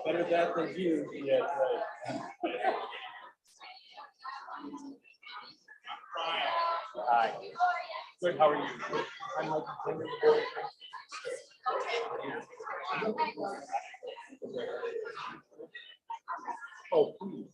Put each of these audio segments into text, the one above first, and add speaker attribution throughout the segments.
Speaker 1: Better that than you. Yeah, right. Hi. Good, how are you? I'm like oh, please.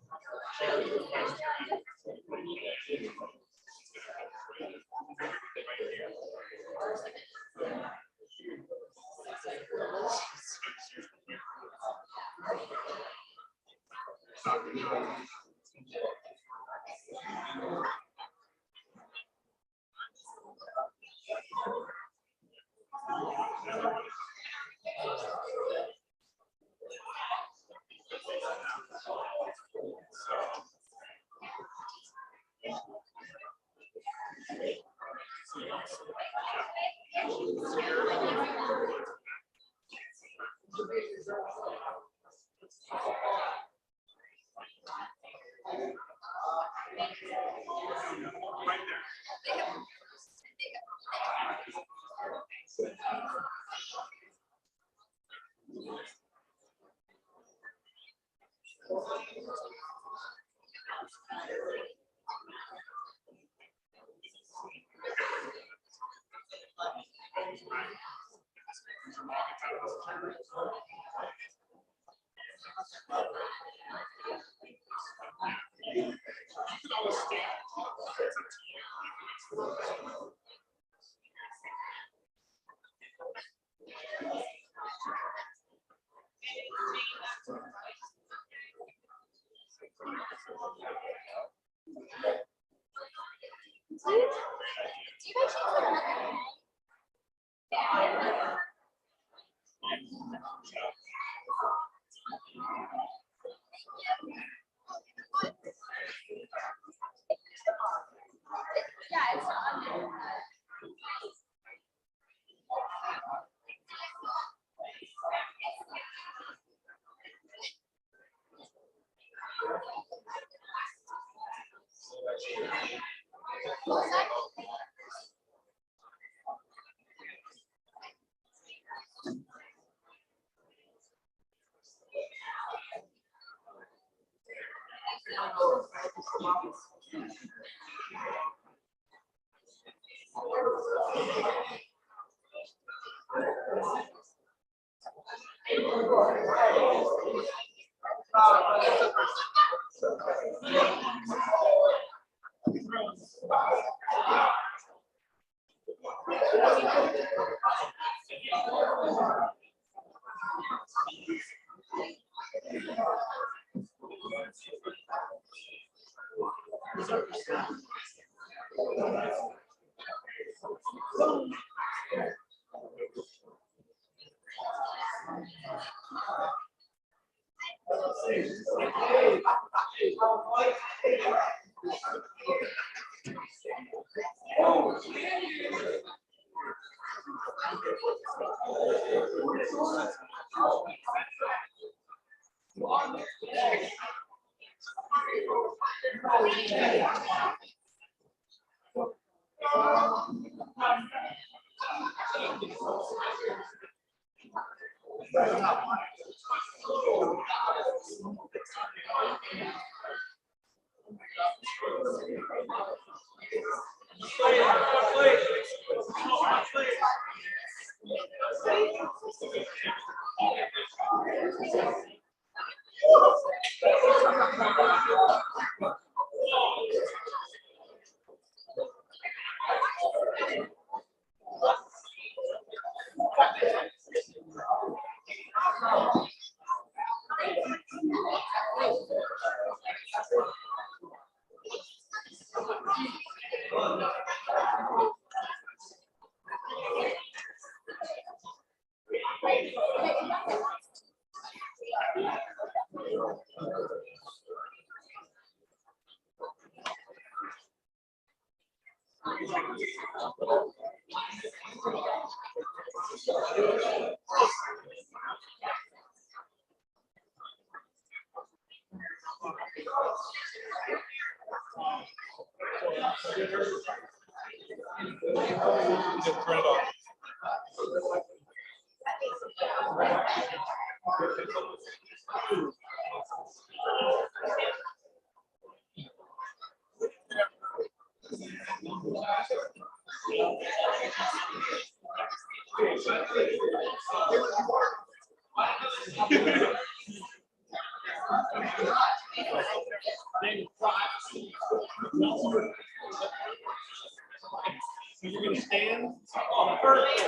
Speaker 1: You're going to stand on the first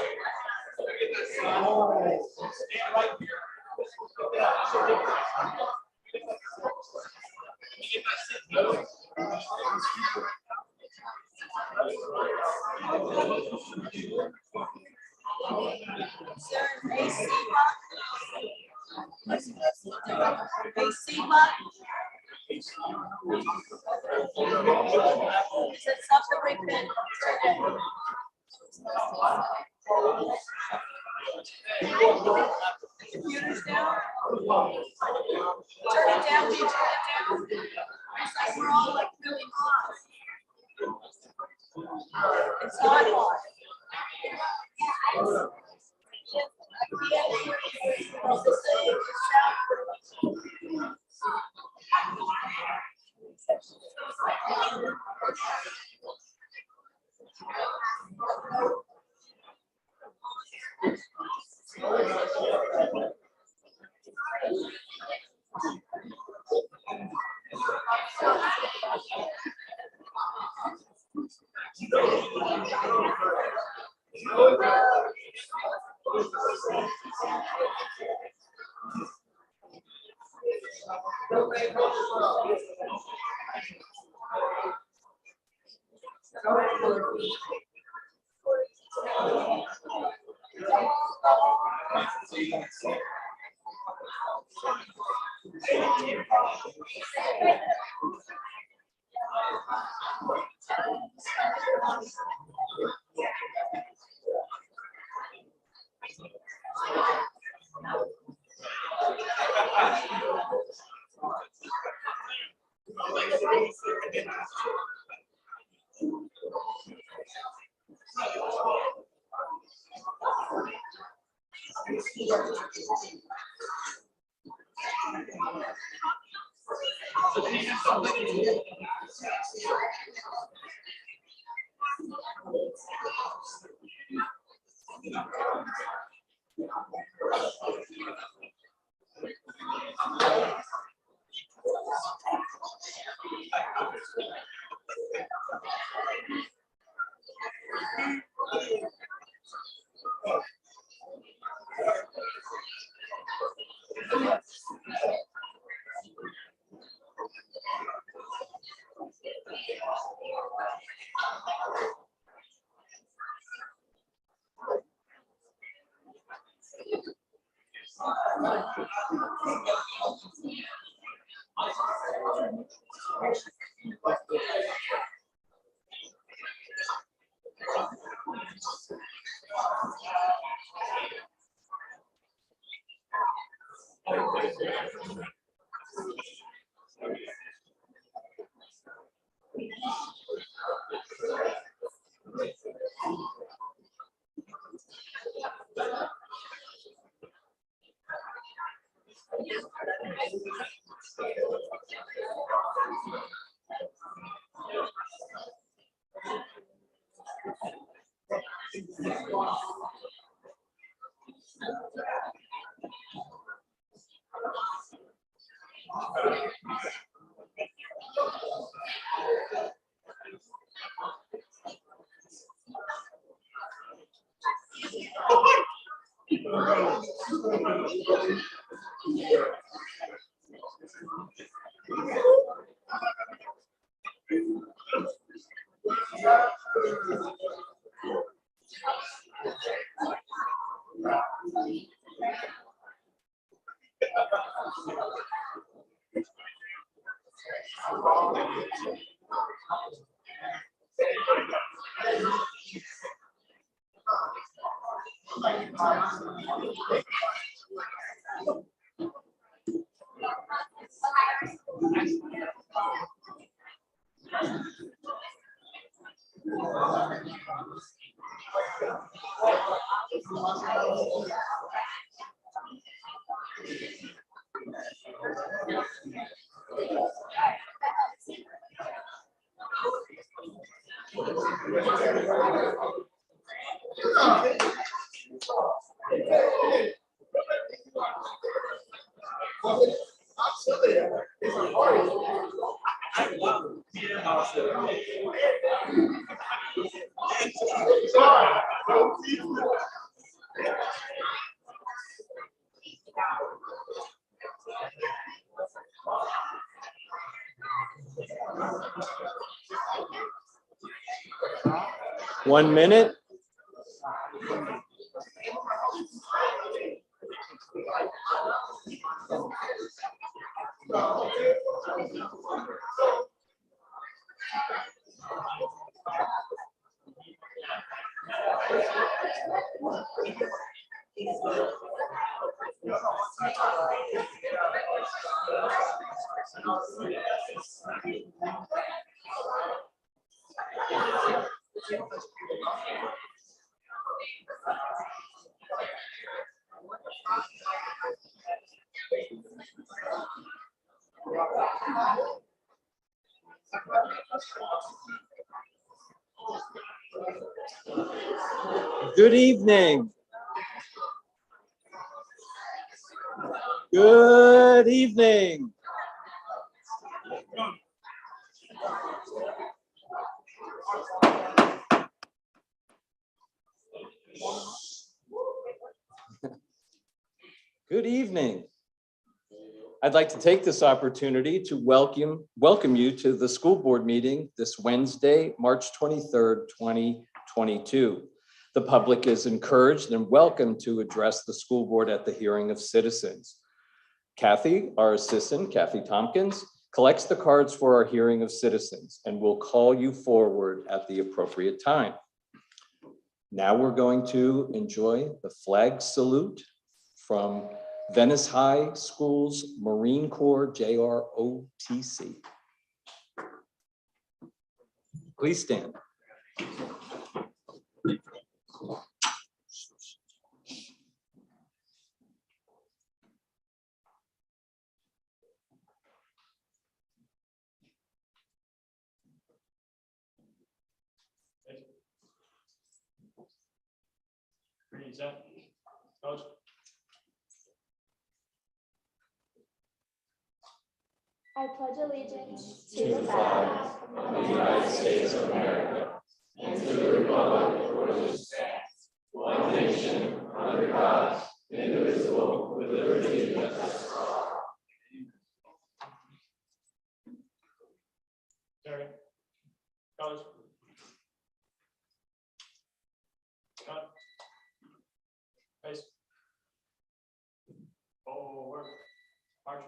Speaker 1: floor. Stand right here.
Speaker 2: Computers down. Turn it down, turn it down. It's like we're all like really hot. It's not hot.
Speaker 3: 1 minute. Good evening. Good evening. Good evening. I'd like to take this opportunity to welcome you to the school board meeting this Wednesday, March 23rd, 2022. The public is encouraged and welcome to address the school board at the hearing of citizens. Kathy, our assistant, Kathy Tompkins, collects the cards for our hearing of citizens and will call you forward at the appropriate time. Now we're going to enjoy the flag salute from Venice High School's Marine Corps JROTC. Please stand.
Speaker 1: Coach.
Speaker 4: I pledge allegiance
Speaker 5: to the flag of the United States of America and to the republic for which it stands, one nation, under God, indivisible, with liberty and justice for all.
Speaker 1: Terry. Coach. Cut. Face. Forward. March.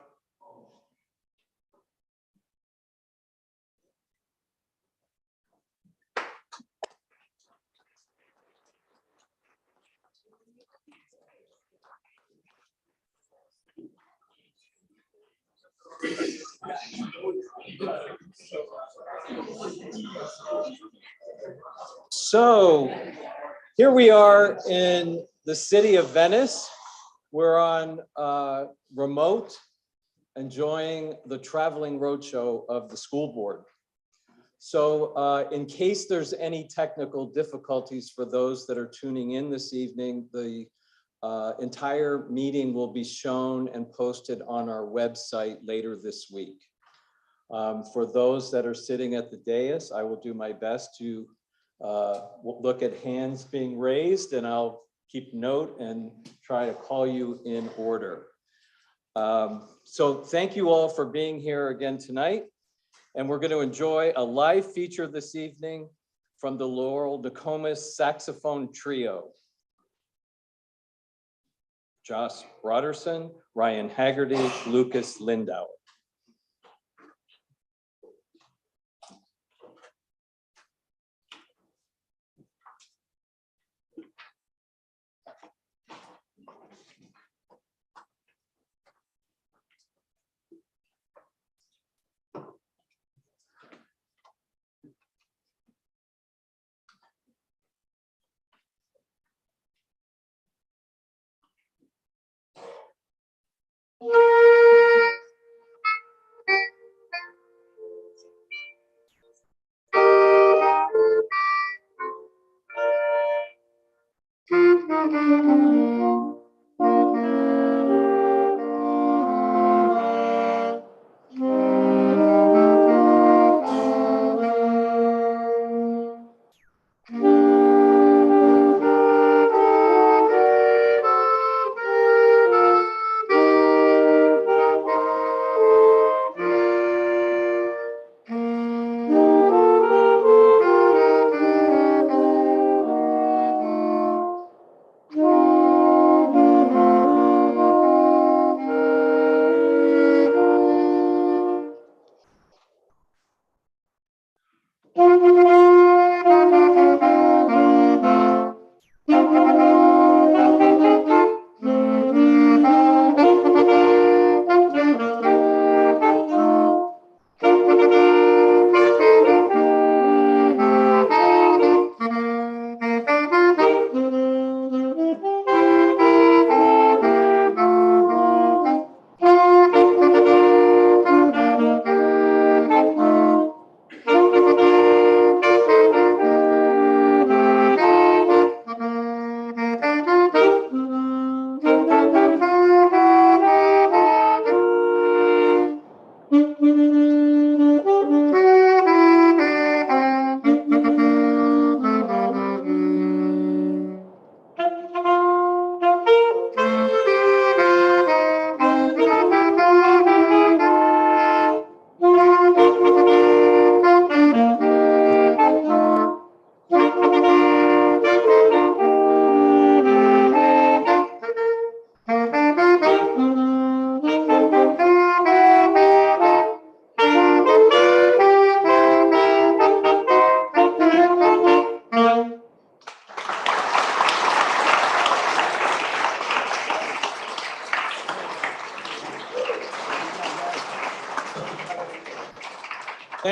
Speaker 3: So here we are in the city of Venice. We're on remote, enjoying the traveling roadshow of the school board. So in case there's any technical difficulties for those that are tuning in this evening, the entire meeting will be shown and posted on our website later this week. For those that are sitting at the dais, I will do my best to look at hands being raised, and I'll keep note and try to call you in order. So thank you all for being here again tonight. And we're going to enjoy a live feature this evening from the Laurel Nokomis Saxophone Trio. Josh Broderson, Ryan Haggerty, Lucas Lindauer.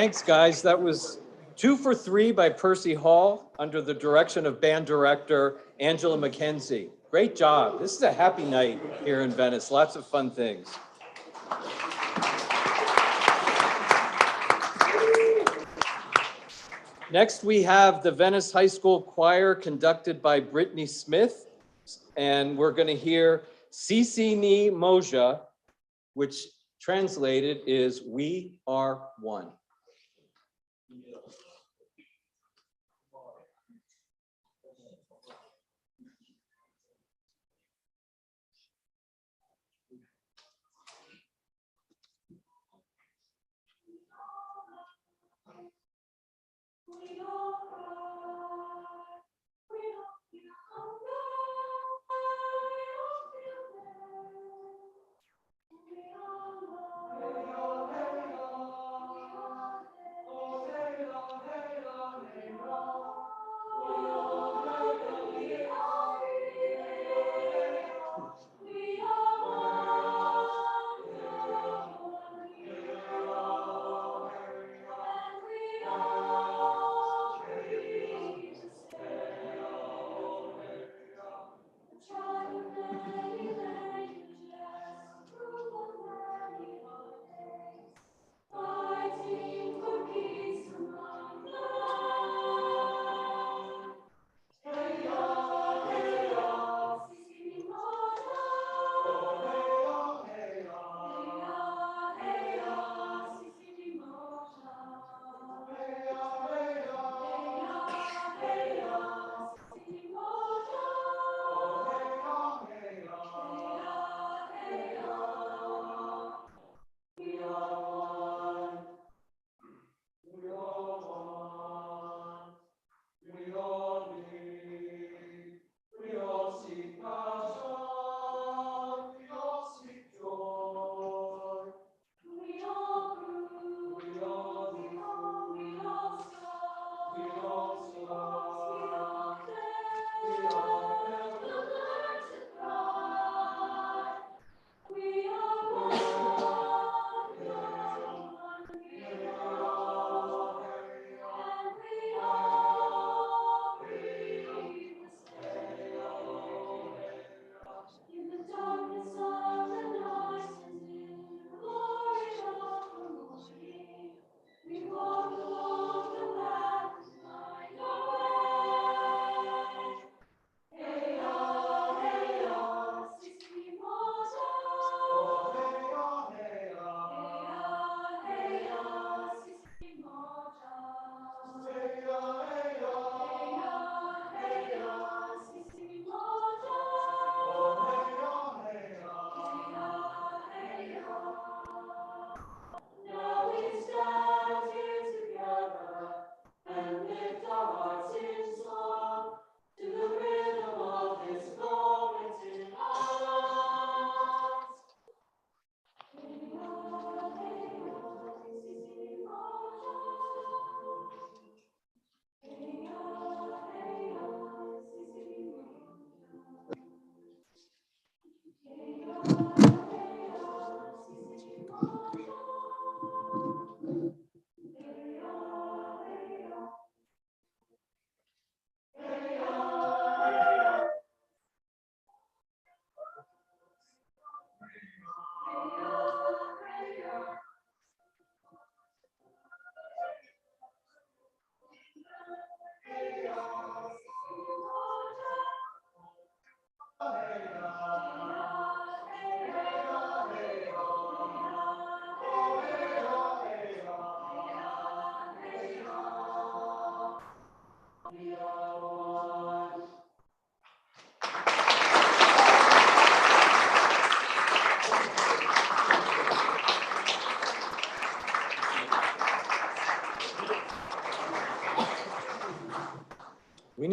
Speaker 3: Thanks, guys. That was 2 for 3 by Percy Hall under the direction of band director Angela McKenzie. Great job. This is a happy night here in Venice. Lots of fun things. Next, we have the Venice High School Choir conducted by Brittany Smith. And we're going to hear Sisi Ni Moja, which translated is We Are One.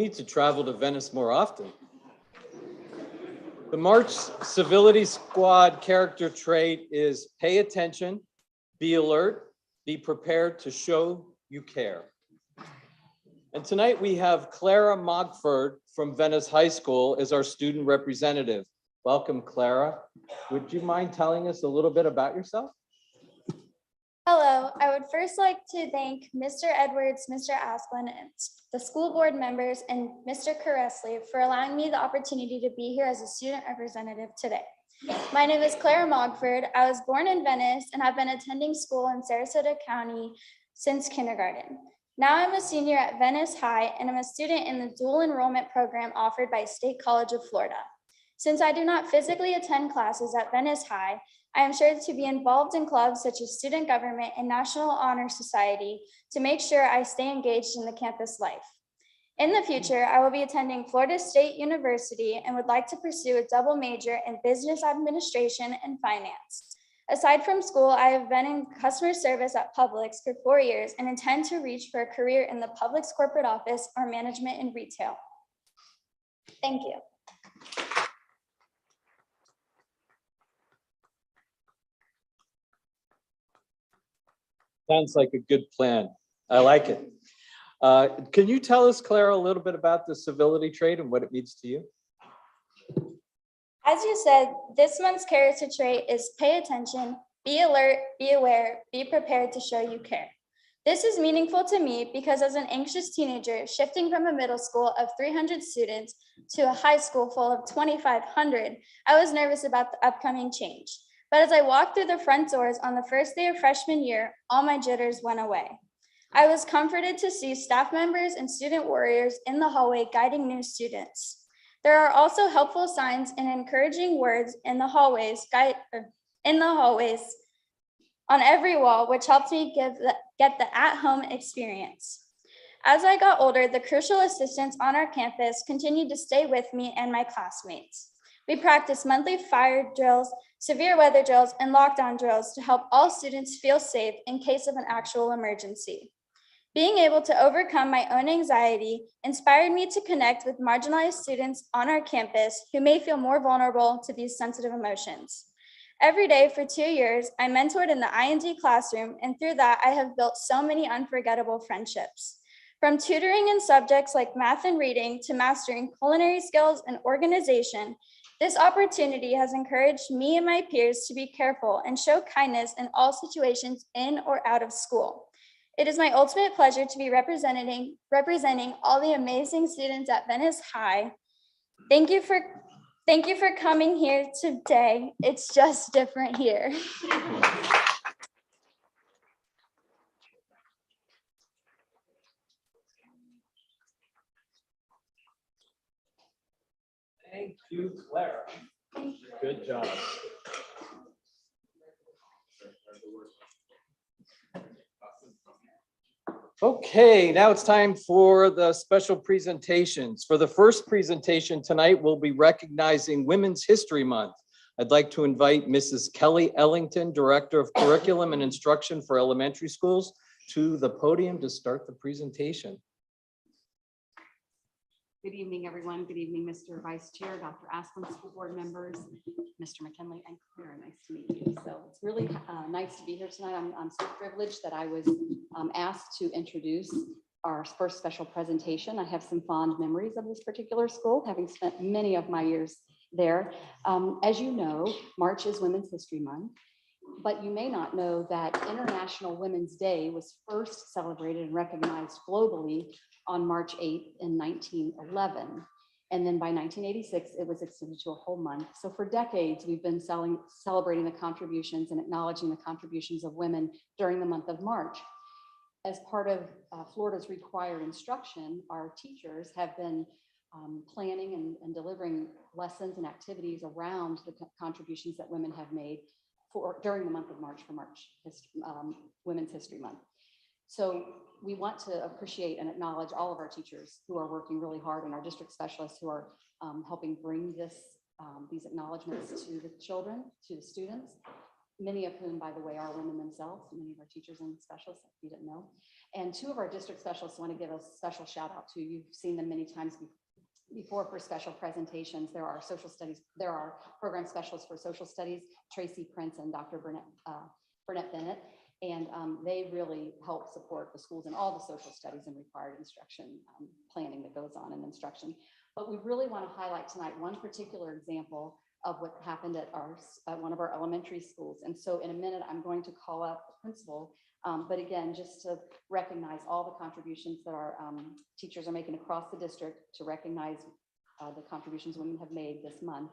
Speaker 3: need to travel to Venice more often. The March Civility Squad character trait is pay attention, be alert, be prepared to show you care. And tonight we have Clara Mogford from Venice High School as our student representative. Welcome, Clara. Would you mind telling us a little bit about yourself?
Speaker 4: Hello, I would first like to thank Mr. Edwards, Mr. Asplin, and the school board members, and Mr. Caressli for allowing me the opportunity to be here as a student representative today. My name is Clara Mogford. I was born in Venice and have been attending school in Sarasota County since kindergarten. Now I'm a senior at Venice High, and I'm a student in the dual enrollment program offered by State College of Florida. Since I do not physically attend classes at Venice High, I am sure to be involved in clubs such as Student Government and National Honor Society to make sure I stay engaged in the campus life. In the future, I will be attending Florida State University and would like to pursue a double major in business administration and finance. Aside from school, I have been in customer service at Publix for 4 years and intend to reach for a career in the Publix corporate office or management in retail. Thank you.
Speaker 3: Sounds like a good plan. I like it. Can you tell us, Clara, a little bit about the civility trait and what it means to you?
Speaker 4: As you said, this month's character trait is pay attention, be alert, be aware, be prepared to show you care. This is meaningful to me because as an anxious teenager, shifting from a middle school of 300 students to a high school full of 2,500, I was nervous about the upcoming change. But as I walked through the front doors on the first day of freshman year, all my jitters went away. I was comforted to see staff members and student warriors in the hallway guiding new students. There are also helpful signs and encouraging words in the hallways on every wall, which helped me get the at-home experience. As I got older, the crucial assistants on our campus continued to stay with me and my classmates. We practiced monthly fire drills, severe weather drills, and lockdown drills to help all students feel safe in case of an actual emergency. Being able to overcome my own anxiety inspired me to connect with marginalized students on our campus who may feel more vulnerable to these sensitive emotions. Every day for 2 years, I mentored in the IND classroom, and through that, I have built so many unforgettable friendships. From tutoring in subjects like math and reading to mastering culinary skills and organization, this opportunity has encouraged me and my peers to be careful and show kindness in all situations in or out of school. It is my ultimate pleasure to be representing all the amazing students at Venice High. Thank you for coming here today. It's just different here.
Speaker 3: Thank you, Clara. Good job. Okay, now it's time for the special presentations. For the first presentation tonight, we'll be recognizing Women's History Month. I'd like to invite Mrs. Kelly Ellington, Director of Curriculum and Instruction for Elementary Schools, to the podium to start the presentation.
Speaker 6: Good evening, everyone. Good evening, Mr. Vice Chair, Dr. Asplin, school board members, Mr. McKinley, and Clara. Nice to meet you. So it's really nice to be here tonight. I'm so privileged that I was asked to introduce our first special presentation. I have some fond memories of this particular school, having spent many of my years there. As you know, March is Women's History Month, but you may not know that International Women's Day was first celebrated and recognized globally on March 8th in 1911. And then by 1986, it was extended to a whole month. So for decades, we've been celebrating the contributions and acknowledging the contributions of women during the month of March. As part of Florida's required instruction, our teachers have been planning and delivering lessons and activities around the contributions that women have made during the month of March for Women's History Month. So we want to appreciate and acknowledge all of our teachers who are working really hard and our district specialists who are helping bring these acknowledgements to the children, to the students. many of whom, by the way, are women themselves, many of our teachers and specialists, if you didn't know. And two of our district specialists want to give a special shout out to. You've seen them many times before for special presentations. There are social studies, there are program specialists for social studies, Tracy Prince and Dr. Burnett Bennett. And they really help support the schools in all the social studies and required instruction planning that goes on in instruction. But we really want to highlight tonight one particular example of what happened at one of our elementary schools. And so in a minute, I'm going to call up the principal. But again, just to recognize all the contributions that our teachers are making across the district, to recognize the contributions women have made this month.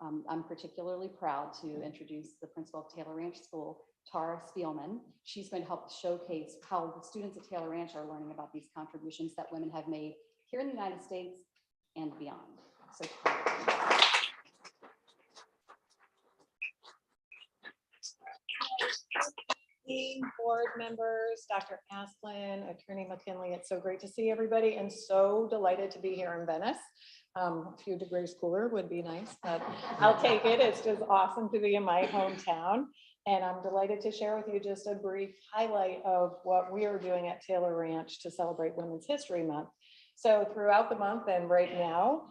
Speaker 6: I'm particularly proud to introduce the principal of Taylor Ranch School, Tara Spielman. She's going to help showcase how the students at Taylor Ranch are learning about these contributions that women have made here in the United States and beyond. So,
Speaker 7: board members, Dr. Asplin, Attorney McKinley, it's so great to see everybody and so delighted to be here in Venice. A few degrees cooler would be nice, but I'll take it. It's just awesome to be in my hometown. And I'm delighted to share with you just a brief highlight of what we are doing at Taylor Ranch to celebrate Women's History Month. So throughout the month and right now,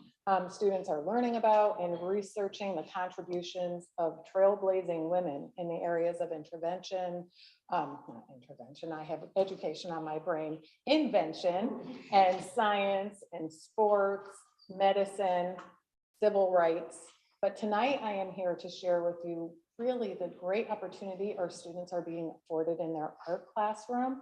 Speaker 7: students are learning about and researching the contributions of trailblazing women in the areas of intervention, not intervention, I have education on my brain, invention and science and sports, medicine, civil rights. But tonight I am here to share with you really the great opportunity our students are being afforded in their art classroom.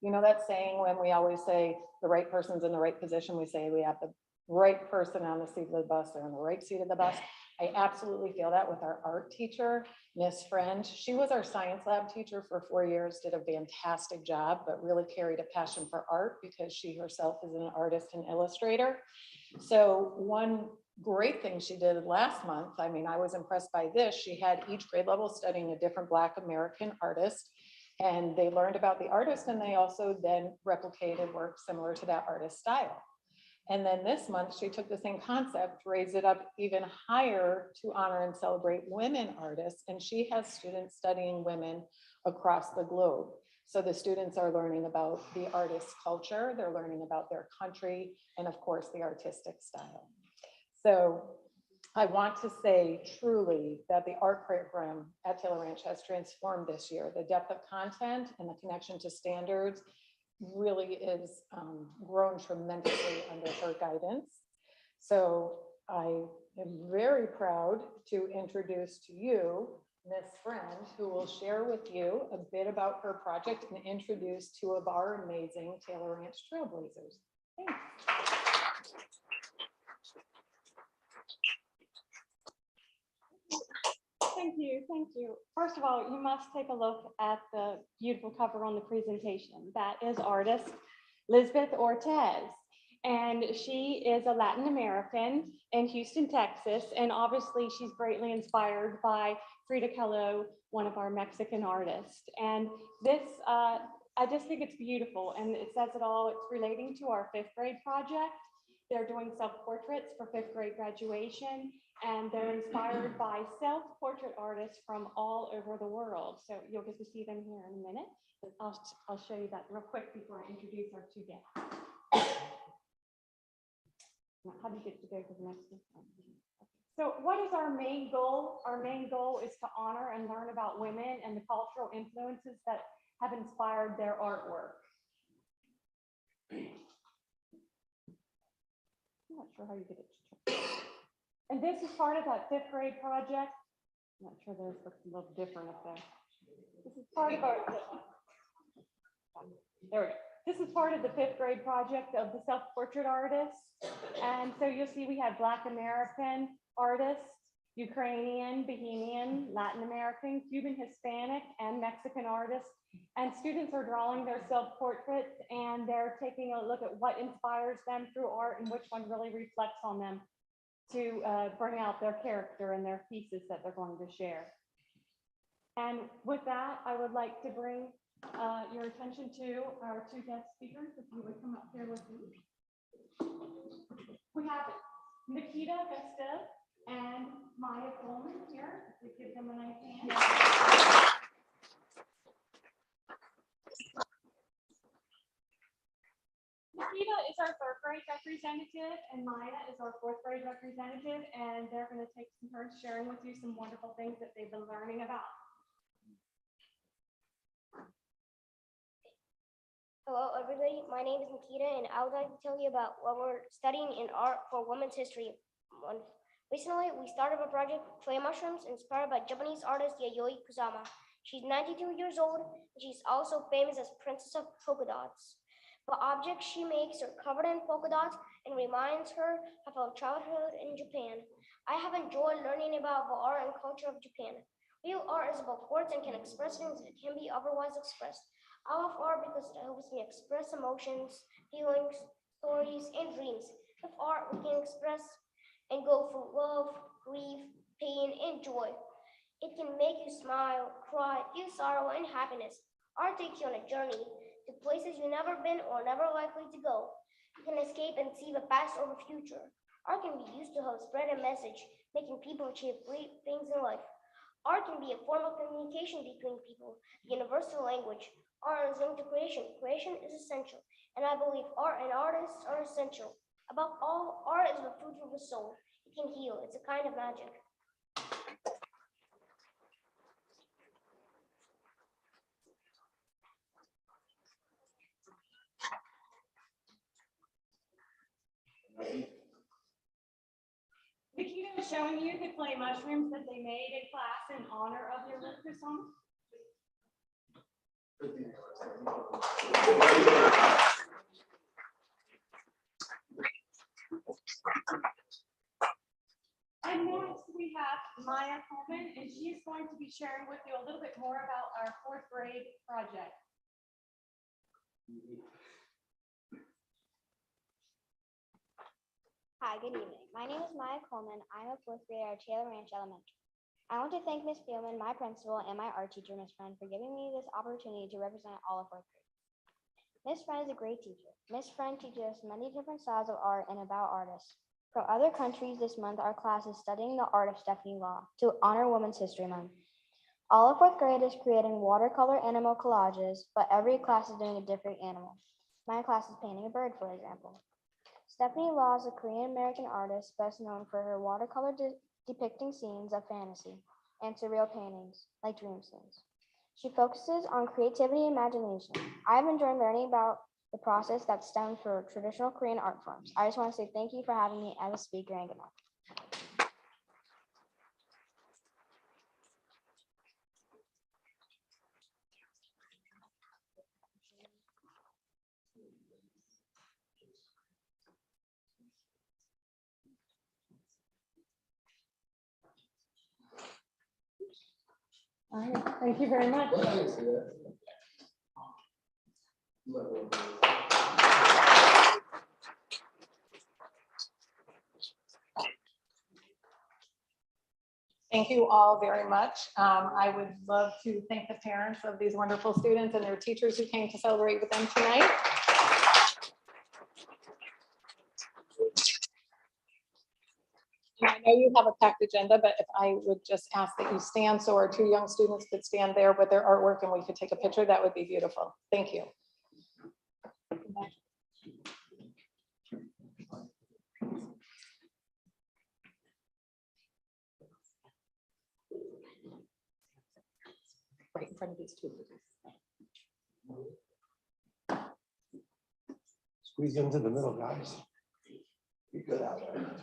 Speaker 7: You know that saying when we always say the right person's in the right position, we say we have the right person on the seat of the bus, they're on the right seat of the bus. I absolutely feel that with our art teacher, Miss Friend. She was our science lab teacher for 4 years, did a fantastic job, but really carried a passion for art because she herself is an artist and illustrator. So one great thing she did last month, I mean, I was impressed by this. She had each grade level studying a different Black American artist, and they learned about the artist, and they also then replicated work similar to that artist's style. And then this month, she took the same concept, raised it up even higher to honor and celebrate women artists. And she has students studying women across the globe. So the students are learning about the artist's culture, they're learning about their country, and of course, the artistic style. So I want to say truly that the art program at Taylor Ranch has transformed this year. The depth of content and the connection to standards really is grown tremendously under her guidance. So I am very proud to introduce to you Miss Friend, who will share with you a bit about her project and introduce two of our amazing Taylor Ranch trailblazers. Thanks.
Speaker 8: Thank you, thank you. First of all, you must take a look at the beautiful cover on the presentation. That is artist Lisbeth Ortez. And she is a Latin American in Houston, Texas. And obviously she's greatly inspired by Frida Kahlo, one of our Mexican artists. And this, I just think it's beautiful and it says it all. It's relating to our 5th grade project. They're doing self-portraits for 5th grade graduation, and they're inspired by self-portrait artists from all over the world. So you'll get to see them here in a minute. I'll show you that real quick before I introduce our two guests. Now, how do you get to go to the next one? So what is our main goal? Our main goal is to honor and learn about women and the cultural influences that have inspired their artwork. I'm not sure how you get it. And this is part of that 5th grade project. I'm not sure those look a little different up there. This is part of our, there we go. This is part of the 5th grade project of the self-portrait artists. And so you'll see we have Black American artists, Ukrainian, Bohemian, Latin American, Cuban, Hispanic, and Mexican artists. And students are drawing their self-portraits and they're taking a look at what inspires them through art and which one really reflects on them to bring out their character and their pieces that they're going to share. And with that, I would like to bring your attention to our two guest speakers, if you would come up here with me. We have Nikita Vesta and Maya Coleman here, if we give them a nice hand. Nikita is our third grade representative and Maya is our fourth grade representative, and they're going to take some turns sharing with you some wonderful things that they've been learning about.
Speaker 9: Hello, everybody. My name is Nikita, and I would like to tell you about what we're studying in art for Women's History Month. Recently, we started a project, Clay Mushrooms, inspired by Japanese artist Yayoi Kusama. She's 92 years old, and she's also famous as Princess of Polka Dots. The objects she makes are covered in polka dots and reminds her of her childhood in Japan. I have enjoyed learning about the art and culture of Japan. Real art is about words and can express things that can be otherwise expressed. I love art because it helps me express emotions, feelings, stories, and dreams. With art, we can express and go through love, grief, pain, and joy. It can make you smile, cry, feel sorrow, and happiness. Art takes you on a journey to places you've never been or never likely to go. You can escape and see the past or the future. Art can be used to help spread a message, making people achieve great things in life. Art can be a form of communication between people, the universal language. Art is linked to creation. Creation is essential, and I believe art and artists are essential. Above all, art is the food for the soul. It can heal. It's a kind of magic.
Speaker 8: Nikita is showing you the clay mushrooms that they made in class in honor of your work this summer. And next we have Maya Coleman, and she is going to be sharing with you a little bit more about our fourth grade project.
Speaker 9: Hi, good evening. My name is Maya Coleman. I'm a fourth grader at Taylor Ranch Elementary. I want to thank Ms. Spielman, my principal, and my art teacher, Ms. Friend, for giving me this opportunity to represent all of fourth grade. Ms. Friend is a great teacher. Ms. Friend teaches us many different styles of art and about artists. From other countries this month, our class is studying the art of Stephanie Law to honor Women's History Month. All of fourth grade is creating watercolor animal collages, but every class is doing a different animal. My class is painting a bird, for example. Stephanie Law is a Korean-American artist best known for her watercolor depicting scenes of fantasy and surreal paintings, like dream scenes. She focuses on creativity and imagination. I've enjoyed learning about the process that stems from traditional Korean art forms. I just want to say thank you for having me as a speaker, and good luck.
Speaker 8: All right, thank you very much.
Speaker 7: Thank you all very much. I would love to thank the parents of these wonderful students and their teachers who came to celebrate with them tonight. And I know you have a packed agenda, but if I would just ask that you stand so our two young students could stand there with their artwork and we could take a picture, that would be beautiful. Thank you. Right in front of these two.
Speaker 5: Squeeze into the middle, guys. Be good out there.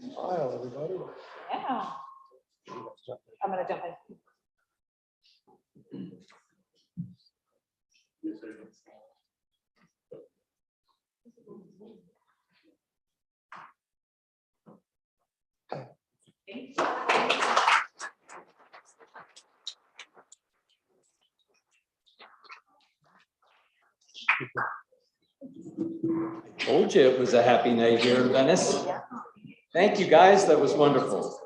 Speaker 5: Smile, everybody.
Speaker 7: Yeah. I'm gonna jump in.
Speaker 3: Told you it was a happy night here in Venice. Thank you, guys. That was wonderful.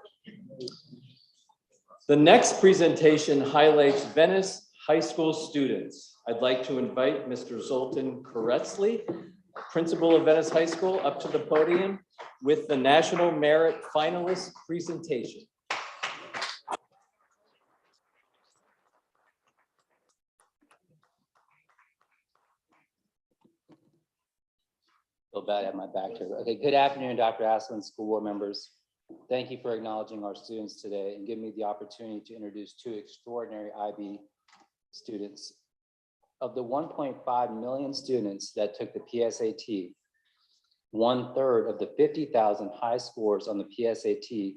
Speaker 3: The next presentation highlights Venice High School students. I'd like to invite Mr. Zoltan Koretsky, principal of Venice High School, up to the podium with the National Merit Finalist presentation.
Speaker 10: Feel bad I have my back here. Okay, good afternoon, Dr. Asplin, school board members. Thank you for acknowledging our students today and giving me the opportunity to introduce two extraordinary IB students. Of the 1.5 million students that took the PSAT, 1/3 of the 50,000 high scores on the PSAT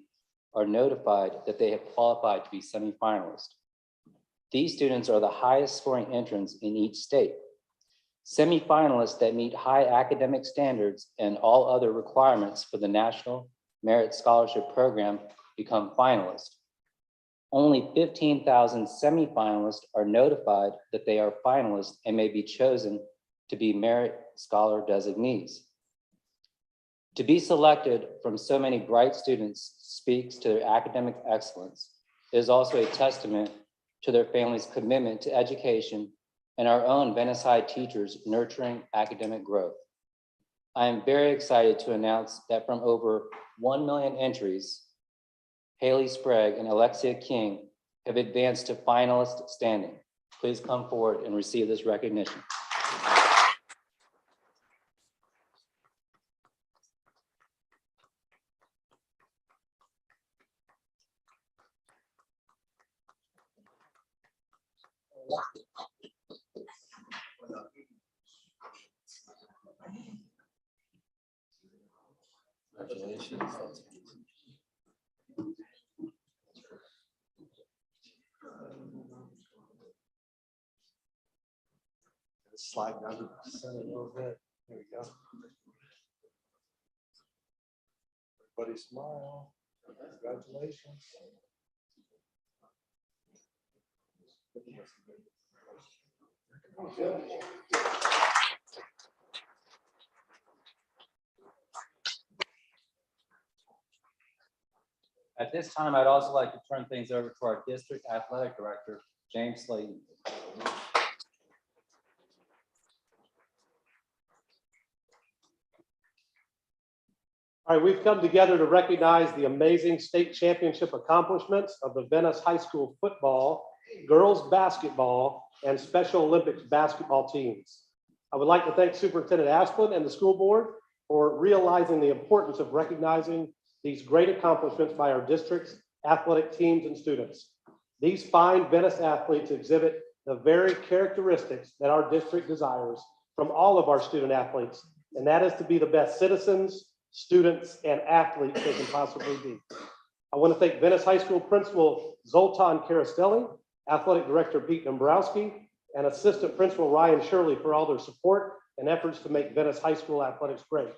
Speaker 10: are notified that they have qualified to be semifinalists. These students are the highest scoring entrants in each state. Semifinalists that meet high academic standards and all other requirements for the National Merit Scholarship Program become finalists. Only 15,000 semifinalists are notified that they are finalists and may be chosen to be Merit Scholar designees. To be selected from so many bright students speaks to their academic excellence. It is also a testament to their families' commitment to education and our own Venice High teachers nurturing academic growth. I am very excited to announce that from over 1 million entries, Haley Sprague and Alexia King have advanced to finalist standing. Please come forward and receive this recognition. Congratulations.
Speaker 1: Slide down to the center a little bit. There we go. Everybody smile. Congratulations.
Speaker 10: At this time, I'd also like to turn things over to our district athletic director, James Slayton.
Speaker 11: All right, we've come together to recognize the amazing state championship accomplishments of the Venice High School football, girls basketball, and Special Olympics basketball teams. I would like to thank Superintendent Asplin and the school board for realizing the importance of recognizing these great accomplishments by our district's athletic teams and students. These fine Venice athletes exhibit the very characteristics that our district desires from all of our student athletes, and that is to be the best citizens, students, and athletes they can possibly be. I want to thank Venice High School Principal Zoltan Karastelli, Athletic Director Pete Dombrowski, and Assistant Principal Ryan Shirley for all their support and efforts to make Venice High School athletics great.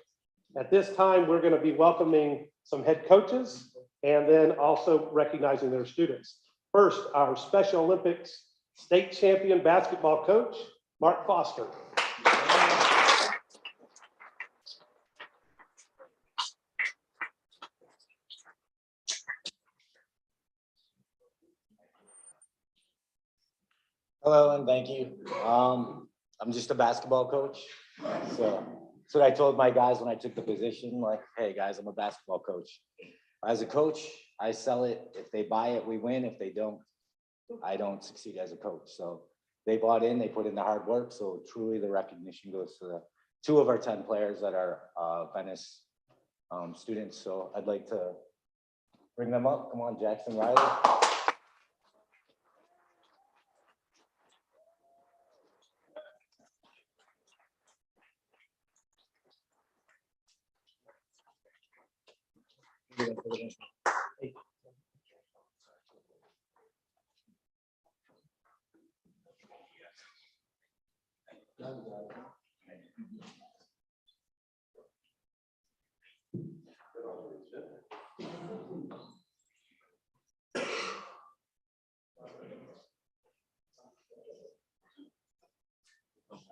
Speaker 11: At this time, we're going to be welcoming some head coaches and then also recognizing their students. First, our Special Olympics state champion basketball coach, Mark Foster.
Speaker 12: Hello and thank you. I'm just a basketball coach. So that's what I told my guys when I took the position, like, hey guys, I'm a basketball coach. As a coach, I sell it. If they buy it, we win. If they don't, I don't succeed as a coach. So they bought in, they put in the hard work. So truly the recognition goes to the 2 of our 10 players that are Venice students. So I'd like to bring them up. Come on, Jackson Riley.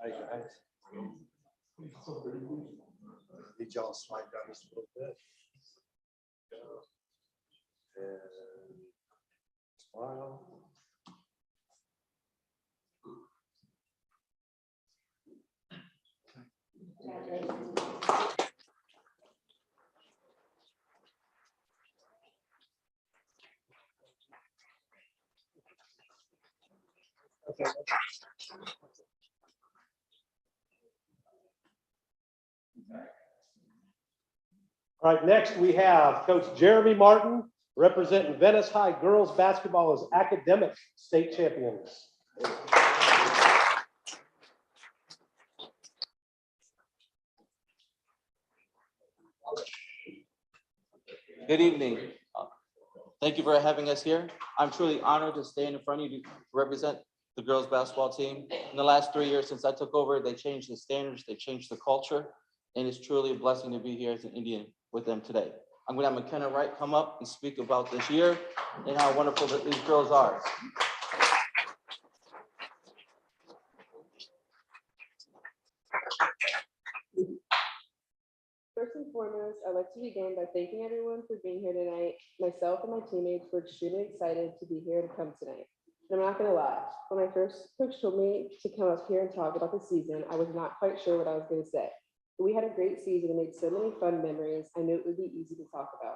Speaker 1: Hi, guys.
Speaker 11: Need y'all to slide down just a little bit. And smile. All right, next we have Coach Jeremy Martin representing Venice High girls basketball as academic state champions.
Speaker 13: Good evening. Thank you for having us here. I'm truly honored to stand in front of you to represent the girls basketball team. In the last 3 years since I took over, they changed the standards, they changed the culture, and it's truly a blessing to be here as an Indian with them today. I'm going to have McKenna Wright come up and speak about this year and how wonderful that these girls are.
Speaker 14: First and foremost, I'd like to begin by thanking everyone for being here tonight. Myself and my teammates were extremely excited to be here to come tonight. And I'm not gonna lie, when my first coach told me to come up here and talk about the season, I was not quite sure what I was gonna say. But we had a great season and made so many fun memories, I knew it would be easy to talk about.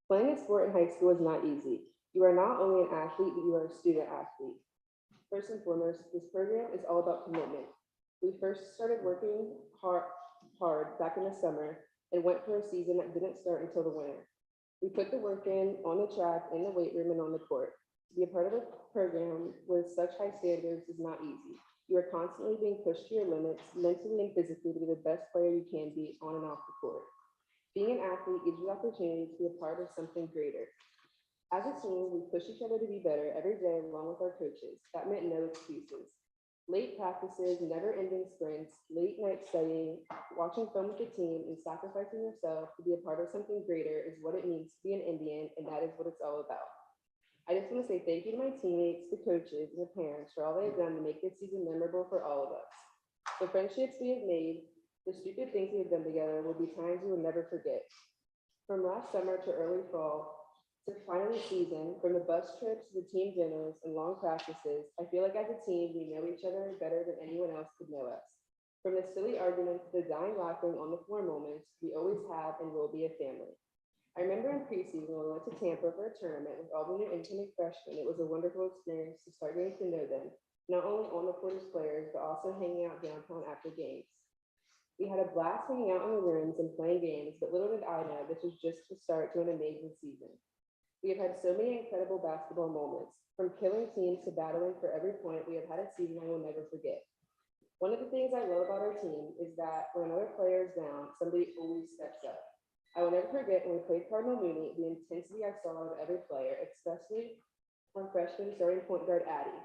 Speaker 14: Playing a sport in high school is not easy. You are not only an athlete, but you are a student athlete. First and foremost, this program is all about commitment. We first started working hard back in the summer and went for a season that didn't start until the winter. We put the work in on the track, in the weight room, and on the court. To be a part of a program with such high standards is not easy. You are constantly being pushed to your limits, mentally and physically, to be the best player you can be on and off the court. Being an athlete gives you the opportunity to be a part of something greater. As a team, we push each other to be better every day along with our coaches. That meant no excuses. Late practices, never-ending sprints, late night studying, watching film with the team, and sacrificing yourself to be a part of something greater is what it means to be an Indian, and that is what it's all about. I just want to say thank you to my teammates, the coaches, and the parents for all they have done to make this season memorable for all of us. The friendships we have made, the stupid things we have done together will be times we will never forget. From last summer to early fall, to finally season, from the bus trips to the team dinners and long practices, I feel like as a team, we know each other better than anyone else could know us. From the silly arguments to the dying laughing on the floor moments, we always have and will be a family. I remember in preseason when we went to Tampa for a tournament with all the new incoming freshmen, it was a wonderful experience to start getting to know them, not only on the court as players, but also hanging out downtown after games. We had a blast hanging out in the rooms and playing games, but little did I know this was just the start to an amazing season. We have had so many incredible basketball moments. From killing teams to battling for every point, we have had a season I will never forget. One of the things I love about our team is that when another player is down, somebody always steps up. I will never forget when we played Cardinal Mooney, the intensity I saw out of every player, especially our freshman starting point guard, Addie.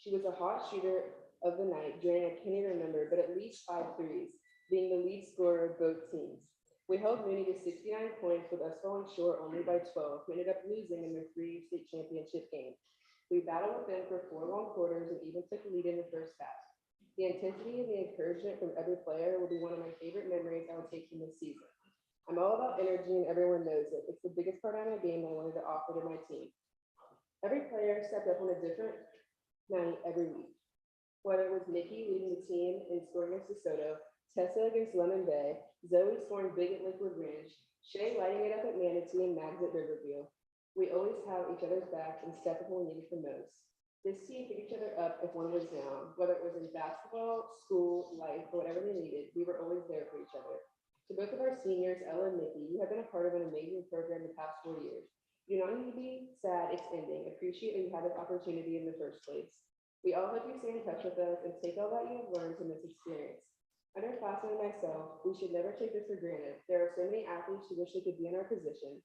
Speaker 14: She was a hot shooter of the night during, I can't even remember, but at least 5 threes, being the lead scorer of both teams. We held Mooney to 69 points with us falling short only by 12, who ended up losing in their 3 state championship game. We battled with them for 4 long quarters and even took the lead in the first half. The intensity and the encouragement from every player will be one of my favorite memories I will take from this season. I'm all about energy and everyone knows it. It's the biggest part of my game I wanted to offer to my team. Every player stepped up on a different night every week. Whether it was Nikki leading the team and scoring against DeSoto, Tessa against Lemon Bay, Zoe scoring big at Liquid Ridge, Shay lighting it up at Manatee, and Mags at Riverview. We always have each other's backs and step up when we need it the most. This team picked each other up if one was down, whether it was in basketball, school, life, or whatever they needed, we were always there for each other. To both of our seniors, Ella and Nikki, you have been a part of an amazing program the past 4 years. You do not need to be sad it's ending. Appreciate that you had this opportunity in the first place. We all hope you stay in touch with us and take all that you have learned from this experience. Underclassmen and myself, we should never take this for granted. There are so many athletes who wish they could be in our position.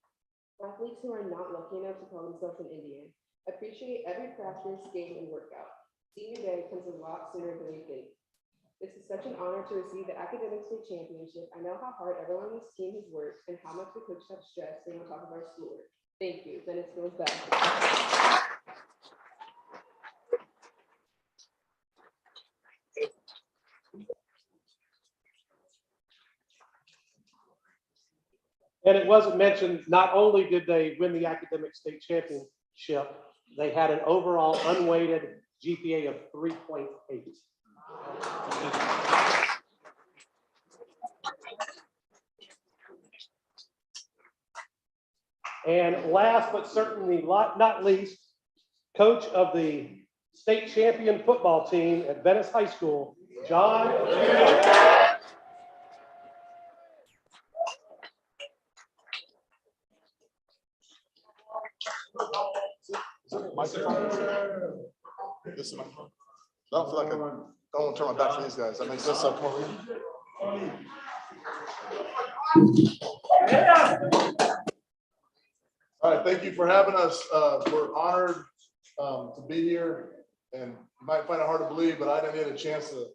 Speaker 14: Athletes who are not lucky enough to call themselves an Indian. Appreciate every practice, game, and workout. Senior day comes a lot sooner than we think. This is such an honor to receive the academic state championship. I know how hard everyone on this team has worked and how much the coaches have stressed staying on top of our schoolwork. Thank you. Venice goes back.
Speaker 11: And it wasn't mentioned, not only did they win the academic state championship, they had an overall unweighted GPA of 3.8. And last but certainly not least, coach of the state champion football team at Venice High School, John.
Speaker 15: Microphone? This is my phone. I don't feel like I don't want to turn my back to these guys. That makes sense. So come over here. All right, thank you for having us. We're honored to be here, and you might find it hard to believe, but I didn't get a chance to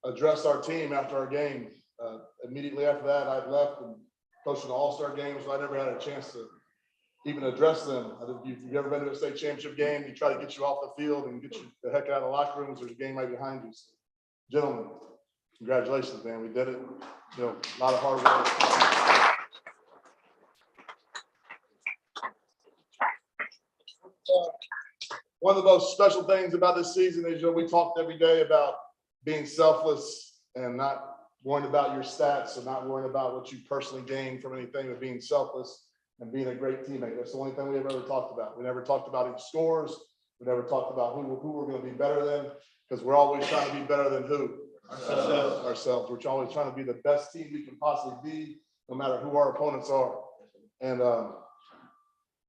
Speaker 15: address our team after our game. Immediately after that, I left and coached an all-star game, so I never had a chance to even address them. If you've ever been to a state championship game, they try to get you off the field and get you the heck out of the locker rooms. There's a game right behind you. So, gentlemen, congratulations, man. We did it. You know, a lot of hard work. One of the most special things about this season is, you know, we talked every day about being selfless and not worrying about your stats and not worrying about what you personally gain from anything, but being selfless and being a great teammate. That's the only thing we ever talked about. We never talked about any scores. We never talked about who we're going to be better than, because we're always trying to be better than who? Ourselves. We're always trying to be the best team we can possibly be, no matter who our opponents are. And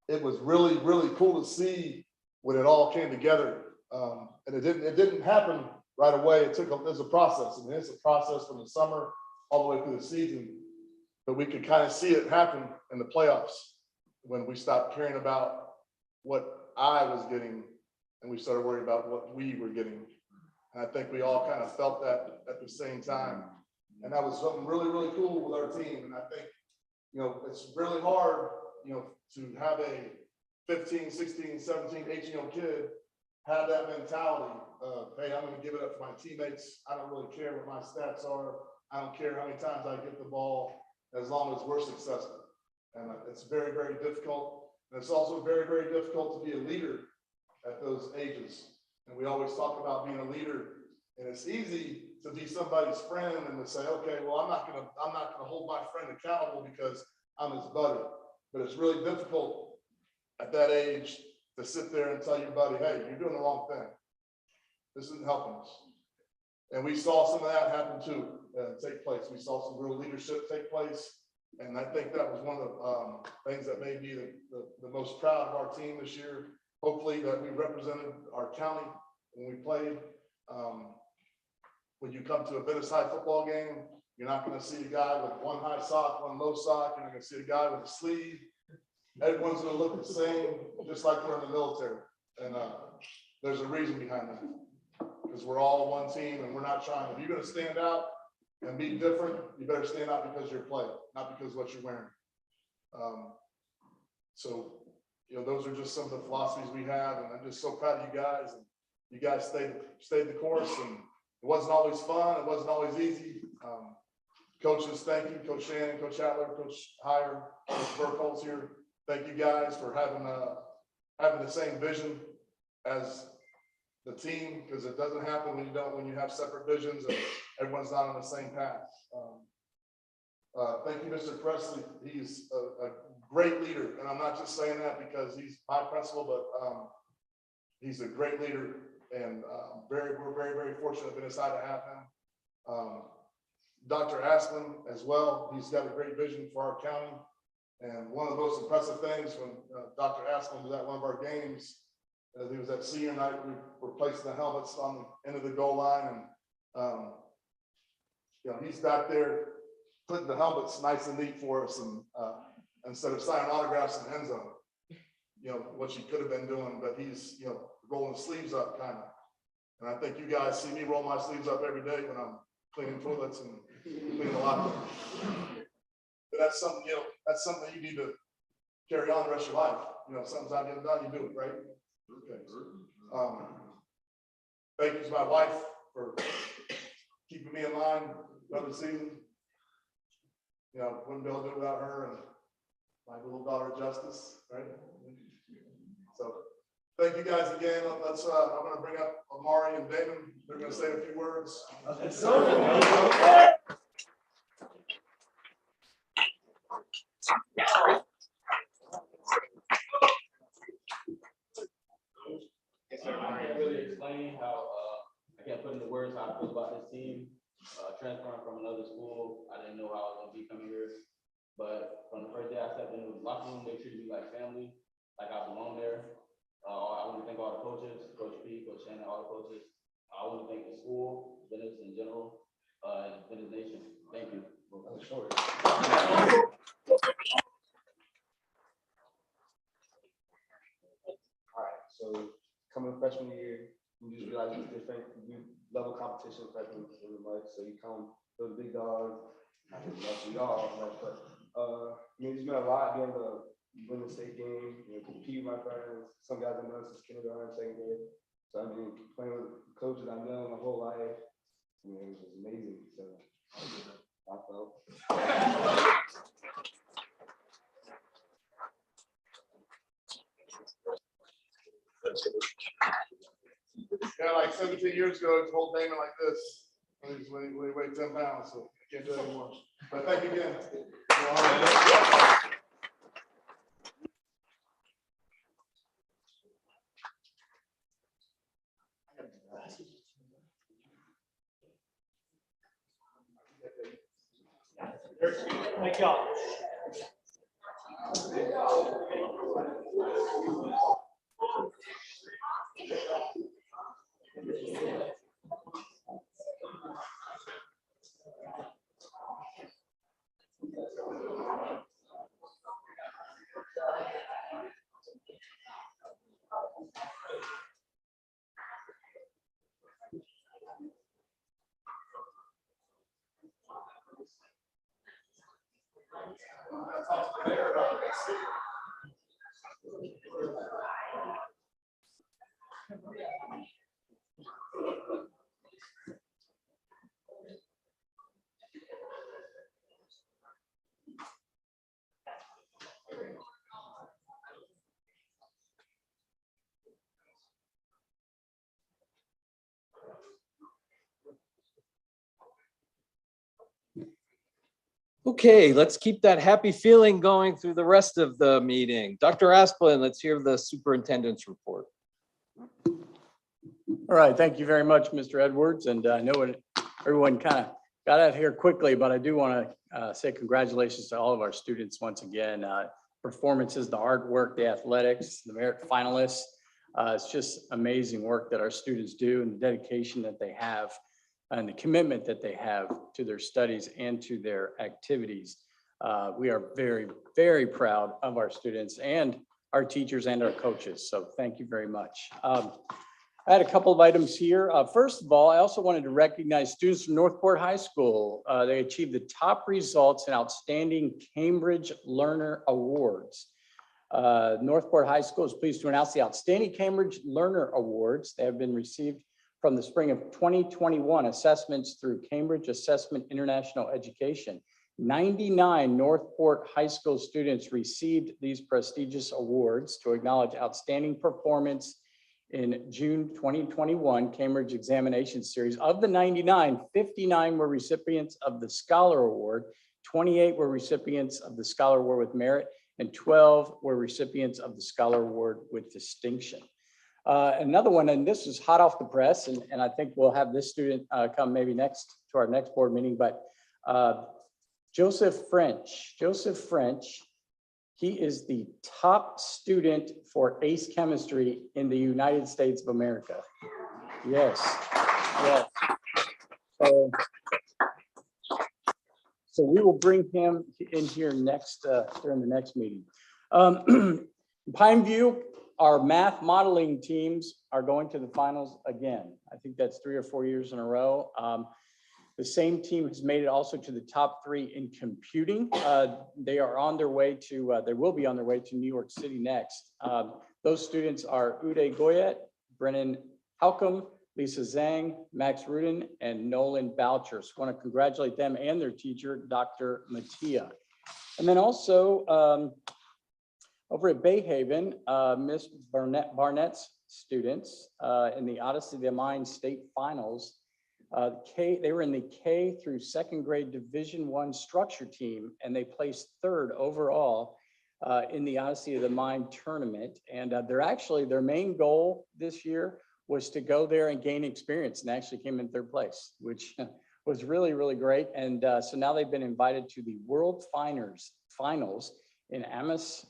Speaker 15: it was really, really cool to see when it all came together. And it didn't happen right away. There's a process. I mean, it's a process from the summer all the way through the season. But we could kind of see it happen in the playoffs when we stopped caring about what I was getting and we started worrying about what we were getting. And I think we all kind of felt that at the same time. And that was something really, really cool with our team. And I think, you know, it's really hard, you know, to have a 15, 16, 17, 18-year-old kid have that mentality of, hey, I'm going to give it up for my teammates. I don't really care what my stats are. I don't care how many times I get the ball, as long as we're successful. And it's very, very difficult. And it's also very, very difficult to be a leader at those ages. And we always talk about being a leader, and it's easy to be somebody's friend and to say, okay, well, I'm not gonna hold my friend accountable because I'm his buddy. But it's really difficult at that age to sit there and tell your buddy, hey, you're doing the wrong thing. This isn't helping us. And we saw some of that happen too, take place. We saw some real leadership take place. And I think that was one of the things that made me the most proud of our team this year. Hopefully that we represented our county when we played. When you come to a Venice High football game, you're not going to see a guy with one high sock, one low sock. You're not going to see a guy with a sleeve. Everyone's going to look the same, just like we're in the military. And there's a reason behind that. Because we're all one team and we're not trying. If you're going to stand out and be different, you better stand out because you're playing, not because of what you're wearing. So, you know, those are just some of the philosophies we have, and I'm just so proud of you guys. And you guys stayed the course, and it wasn't always fun. It wasn't always easy. Coaches, thank you, Coach Shannon, Coach Adler, Coach Heyer, Coach Burkholz here. Thank you guys for having the same vision as the team, because it doesn't happen when you have separate visions and everyone's not on the same path. Thank you, Mr. Presley. He's a great leader, and I'm not just saying that because he's my principal, but he's a great leader, and we're very, very fortunate to decide to have him. Dr. Asplin as well. He's got a great vision for our county, and one of the most impressive things when Dr. Asplin was at one of our games. He was at senior night. We were placing the helmets on the end of the goal line, and you know, he's back there putting the helmets nice and neat for us, and instead of signing autographs in the end zone, you know, what you could have been doing, but he's, you know, rolling the sleeves up kind of. And I think you guys see me roll my sleeves up every day when I'm cleaning toilets and cleaning the locker room. But that's something, you know, that's something you need to carry on the rest of your life. You know, something's not getting done, you do it, right? Okay. Thank you to my wife for keeping me in line another season. You know, wouldn't be able to do it without her, and my little daughter Justice, right? So thank you guys again. Let's, I'm gonna bring up Amari and Damon. They're gonna say a few words.
Speaker 13: Yes, sir. I can't really explain how, I can't put into words how I feel about this team. Transferring from another school, I didn't know how I was gonna be coming here. But from the first day I stepped into the locker room, they treated me like family, like I belong there. I want to thank all the coaches, Coach P, Coach Shannon, all the coaches. I want to thank the school, Venice in general, and Venice Nation. Thank you.
Speaker 16: All right, so coming freshman year, you just realize it's different. You level competition freshman really much, so you come to the big dogs. I think most of y'all, but I mean, it's been a lot being able to win the state game, you know, compete with my friends. Some guys I've known since kindergarten, second grade. So I mean, playing with coaches I've known my whole life, I mean, it was amazing. So I felt.
Speaker 15: Yeah, like 17 years ago, I told Damon like this. When he weighed 10 pounds, so I can't do it anymore. But thank you again.
Speaker 1: Thank y'all.
Speaker 3: Okay, let's keep that happy feeling going through the rest of the meeting. Dr. Asplin, let's hear the superintendent's report.
Speaker 17: All right, thank you very much, Mr. Edwards. And I know everyone kind of got out here quickly, but I do want to say congratulations to all of our students once again. Performances, the hard work, the athletics, the merit finalists. It's just amazing work that our students do and the dedication that they have and the commitment that they have to their studies and to their activities. We are very, very proud of our students and our teachers and our coaches. So thank you very much. I had a couple of items here. First of all, I also wanted to recognize students from Northport High School. They achieved the top results in Outstanding Cambridge Learner Awards. Northport High School is pleased to announce the Outstanding Cambridge Learner Awards. They have been received from the spring of 2021 assessments through Cambridge Assessment International Education. 99 Northport High School students received these prestigious awards to acknowledge outstanding performance in June 2021 Cambridge Examination Series. Of the 99, 59 were recipients of the Scholar Award, 28 were recipients of the Scholar Award with Merit, and 12 were recipients of the Scholar Award with Distinction. Another one, and this is hot off the press, and I think we'll have this student come maybe next to our next board meeting, but Joseph French, he is the top student for ACE chemistry in the United States of America. Yes, yes. So we will bring him in here next, during the next meeting. Pineview, our math modeling teams are going to the finals again. I think that's 3 or 4 years in a row. The same team has made it also to the top 3 in computing. They are on their way to, they will be on their way to New York City next. Those students are Uday Goyet, Brennan Halcomb, Lisa Zhang, Max Rudin, and Nolan Boucher. So I want to congratulate them and their teacher, Dr. Mattia. And then also Over at Bay Haven, Miss Barnett's students in the Odyssey of the Mind state finals, they were in the K through second grade Division I structure team, and they placed third overall in the Odyssey of the Mind tournament. And their main goal this year was to go there and gain experience, and actually came in third place, which was really, really great. And so now they've been invited to the World Finals in Ames,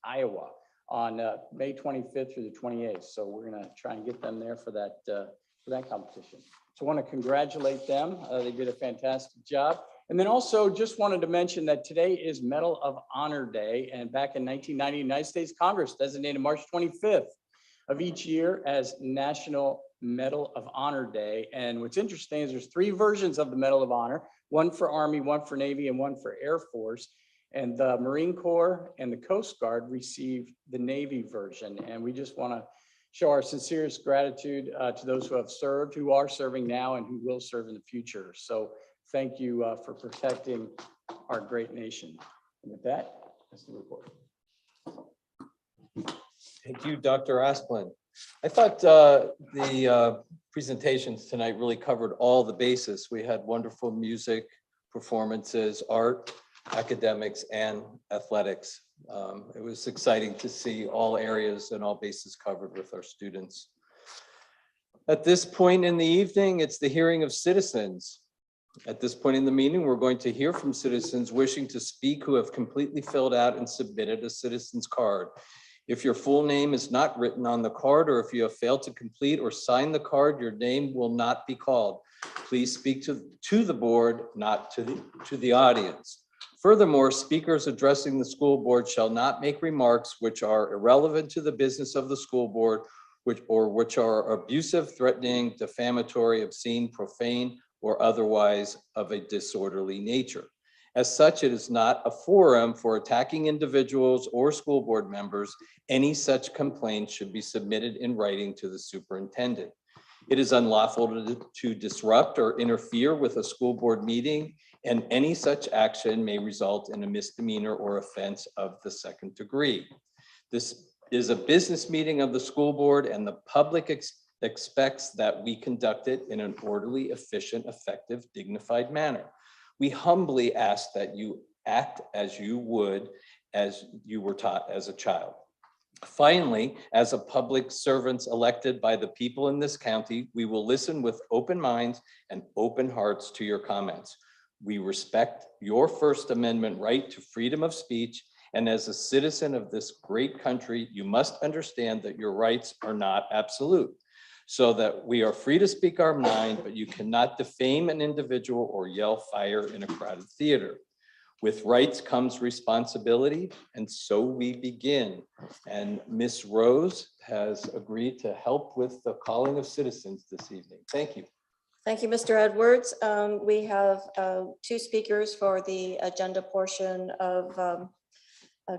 Speaker 17: Iowa on May 25th through the 28th. So we're gonna try and get them there for that competition. So I want to congratulate them. They did a fantastic job. And then also just wanted to mention that today is Medal of Honor Day. And back in 1990, United States Congress designated March 25th of each year as National Medal of Honor Day. And what's interesting is there's 3 versions of the Medal of Honor, one for Army, one for Navy, and one for Air Force. And the Marine Corps and the Coast Guard received the Navy version. And we just want to show our sincerest gratitude to those who have served, who are serving now, and who will serve in the future. So thank you for protecting our great nation. And with that, that's the report.
Speaker 3: Thank you, Dr. Asplin. I thought the presentations tonight really covered all the bases. We had wonderful music, performances, art, academics, and athletics. It was exciting to see all areas and all bases covered with our students. At this point in the evening, it's the hearing of citizens. At this point in the meeting, we're going to hear from citizens wishing to speak who have completely filled out and submitted a citizen's card. If your full name is not written on the card, or if you have failed to complete or sign the card, your name will not be called. Please speak to the board, not to the audience. Furthermore, speakers addressing the school board shall not make remarks which are irrelevant to the business of the school board, which are abusive, threatening, defamatory, obscene, profane, or otherwise of a disorderly nature. As such, it is not a forum for attacking individuals or school board members. Any such complaints should be submitted in writing to the superintendent. It is unlawful to disrupt or interfere with a school board meeting, and any such action may result in a misdemeanor or offense of the second degree. This is a business meeting of the school board, and the public expects that we conduct it in an orderly, efficient, effective, dignified manner. We humbly ask that you act as you would as you were taught as a child. Finally, as a public servants elected by the people in this county, we will listen with open minds and open hearts to your comments. We respect your First Amendment right to freedom of speech, and as a citizen of this great country, you must understand that your rights are not absolute, so that we are free to speak our mind, but you cannot defame an individual or yell fire in a crowded theater. With rights comes responsibility, and so we begin. And Miss Rose has agreed to help with the calling of citizens this evening. Thank you.
Speaker 18: Thank you, Mr. Edwards. We have 2 speakers for the agenda portion of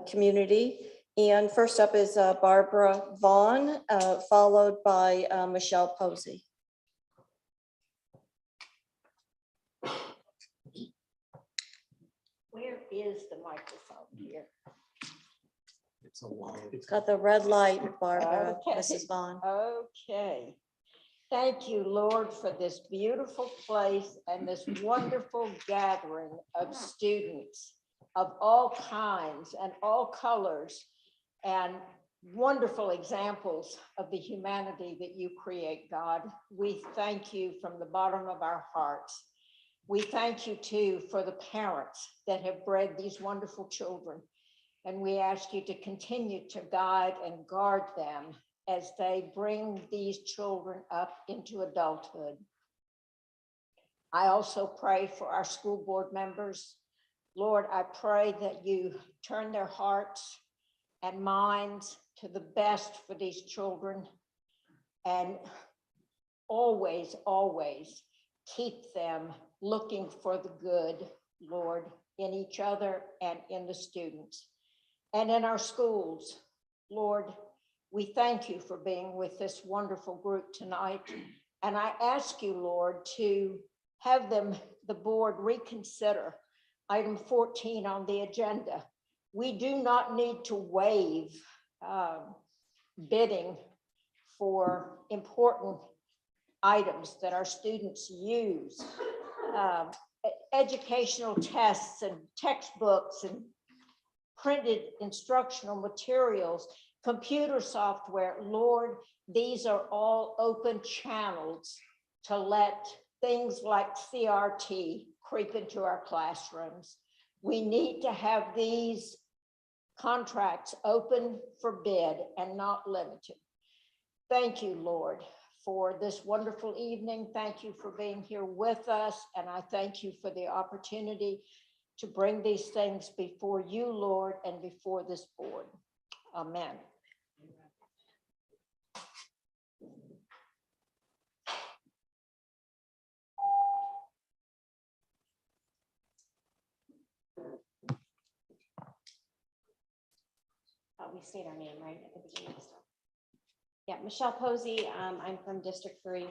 Speaker 18: community. And first up is Barbara Vaughn, followed by Michelle Posey.
Speaker 2: Where is the microphone here?
Speaker 18: It's got the red light, Barbara,
Speaker 2: Okay.
Speaker 18: Mrs. Vaughn.
Speaker 2: Okay. Thank you, Lord, for this beautiful place and this wonderful gathering of students of all kinds and all colors, and wonderful examples of the humanity that you create, God. We thank you from the bottom of our hearts. We thank you too for the parents that have bred these wonderful children. And we ask you to continue to guide and guard them as they bring these children up into adulthood. I also pray for our school board members. Lord, I pray that you turn their hearts and minds to the best for these children, and always, always keep them looking for the good, Lord, in each other and in the students and in our schools. Lord, we thank you for being with this wonderful group tonight. And I ask you, Lord, to have them, the board, reconsider item 14 on the agenda, we do not need to waive bidding for important items that our students use. Educational tests and textbooks and printed instructional materials, computer software. Lord, these are all open channels to let things like CRT creep into our classrooms. We need to have these contracts open for bid and not limited. Thank you, Lord, for this wonderful evening. Thank you for being here with us. And I thank you for the opportunity to bring these things before you, Lord, and before this board. Amen.
Speaker 19: We state our name, right, at the beginning of stuff. Yeah, Michelle Posey, I'm from District 3.